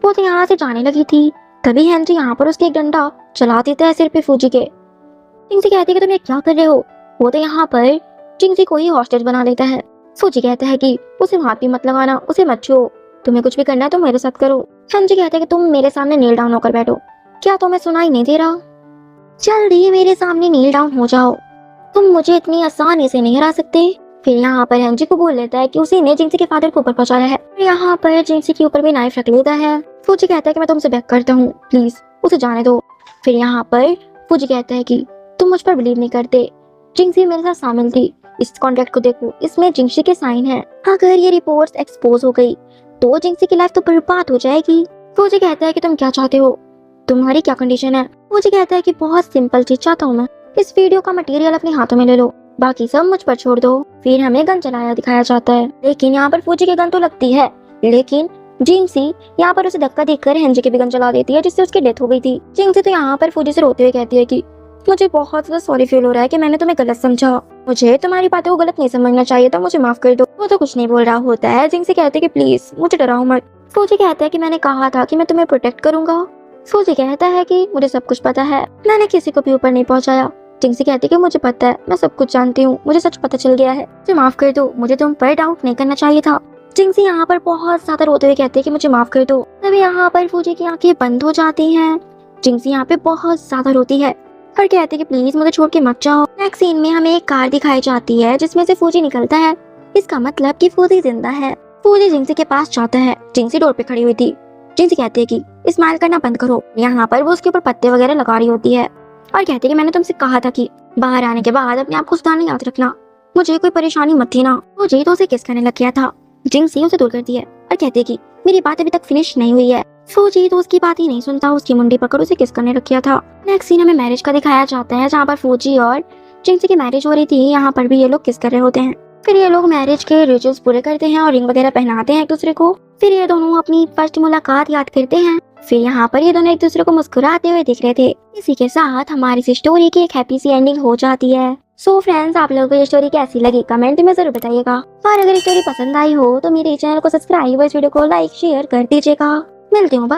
वो तो यहाँ से जाने लगी थी, तभी हेनरी यहाँ पर उसके एक डंडा चला देता है सिर पे फौजी के। जिंगसी कहती है कि तुम ये क्या कर रहे हो? वो तो यहाँ पर जिंगसी को ही हॉस्टेज बना लेता है। फौजी कहता है कि उसे हाथ भी मत लगाना, उसे मत छुओ, तुम्हें कुछ भी करना है तो मेरे साथ करो। हेनरी कहता है कि तुम मेरे सामने नील डाउन होकर बैठो, क्या तुम्हें सुनाई नहीं दे रहा? जल्दी मेरे सामने नील डाउन हो जाओ, तुम मुझे इतनी आसानी से नहीं हरा सकते। फिर यहाँ पर हेनरी को बोल लेता है कि उसी ने जिंगसी के फादर को ऊपर पहुंचाया है। यहाँ पर जिंगसी के ऊपर भी नाइफ रख लेता है। फौजी कहता है कि मैं तुमसे बैक करता हूँ, प्लीज उसे जाने दो। फिर यहाँ पर फौजी कहता है कि तुम मुझ पर बिलीव नहीं करते, जिंगसी मेरे साथ शामिल थी, इस कॉन्ट्रैक्ट को देखो, इसमें जिंगसी के साइन है। अगर ये रिपोर्ट्स एक्सपोज हो गई तो जिंगसी की लाइफ तो बर्बाद हो जाएगी। फौजी कहता है कि तुम क्या चाहते हो, तुम्हारी क्या कंडीशन है? फौजी कहता है कि बहुत सिंपल चीज चाहता हूँ मैं, इस वीडियो का मटेरियल अपने हाथों में ले लो, बाकी सब मुझ पर छोड़ दो। फिर हमें गन चलाया दिखाया जाता है, लेकिन यहाँ पर फौजी की गन तो लगती है, लेकिन जिंगसी यहाँ पर उसे धक्का देकर हेनरी की भी गन चला देती है, जिससे उसकी डेथ हो गई थी। जिंगसी तो यहाँ पर फौजी से रोते हुए कहती है कि मुझे बहुत ज्यादा सॉरी फील हो रहा है कि मैंने तुम्हें गलत समझा, मुझे तुम्हारी बातों को गलत नहीं समझना चाहिए था, मुझे माफ कर दो। वो तो कुछ नहीं बोल रहा होता है। जिंगसी कहते है कि प्लीज मुझे डराओ मत। फौजी कहता है कि मैंने कहा था कि मैं तुम्हें प्रोटेक्ट करूंगा। फौजी कहता है कि मुझे सब कुछ पता है, मैंने किसी को भी ऊपर नहीं पहुंचाया। जिंगसी कहती है कि मुझे पता है, मैं सब कुछ जानती हूँ, मुझे सच पता चल गया है, मुझे माफ कर दो, मुझे तुम पर डाउट नहीं करना चाहिए था। जिंगसी यहाँ पर बहुत ज्यादा रोते हुए कहती है कि मुझे माफ कर दो। तभी यहाँ पर फौजी की आंखें बंद हो जाती हैं। जिंगसी यहाँ पे बहुत ज्यादा रोती है और कहती है कि प्लीज मुझे छोड़ के मत जाओ। नेक्स्ट सीन में हमें एक कार दिखाई जाती है जिसमें से फौजी निकलता है, इसका मतलब कि फौजी जिंदा है। फौजी जिंगसी के पास जाता है, जिंगसी डोर पे खड़ी हुई थी। जिंगसी कहती है कि स्माइल करना बंद करो। यहाँ पर वो उसके ऊपर पत्ते वगैरह लगा रही होती है और कहती है कि मैंने तुमसे कहा था कि बाहर आने के बाद अपने आप को सुधारना याद रखना, मुझे कोई परेशानी मत थी ना। फौजी तो उसे किस करने लग गया था। जिंगसी उसे दूर करती है और कहती है कि मेरी बात अभी तक फिनिश नहीं हुई है। फौजी तो उसकी बात ही नहीं सुनता, उसकी मुंडी पकड़ उसे किस करने रखा था। नेक्स्ट सीन हमें मैरिज का दिखाया जाता है, जहाँ पर फौजी और जिनसे की मैरिज हो रही थी, यहाँ पर भी ये लोग किस कर रहे होते हैं। फिर ये लोग मैरिज के रिचुअल्स पूरे करते हैं और रिंग वगैरह पहनाते हैं एक दूसरे को। फिर ये दोनों अपनी फर्स्ट मुलाकात याद करते हैं। फिर यहाँ पर ये दोनों एक दूसरे को मुस्कुराते हुए दिख रहे थे। इसी के साथ हमारी इस स्टोरी की एक हैप्पी सी एंडिंग हो जाती है। सो फ्रेंड्स, आप लोगों को ये स्टोरी कैसी लगी कमेंट में जरूर बताइएगा। और अगर स्टोरी पसंद आई हो तो मेरे चैनल को सब्सक्राइब और इस वीडियो को लाइक शेयर कर दीजिएगा। मिलती हूँ।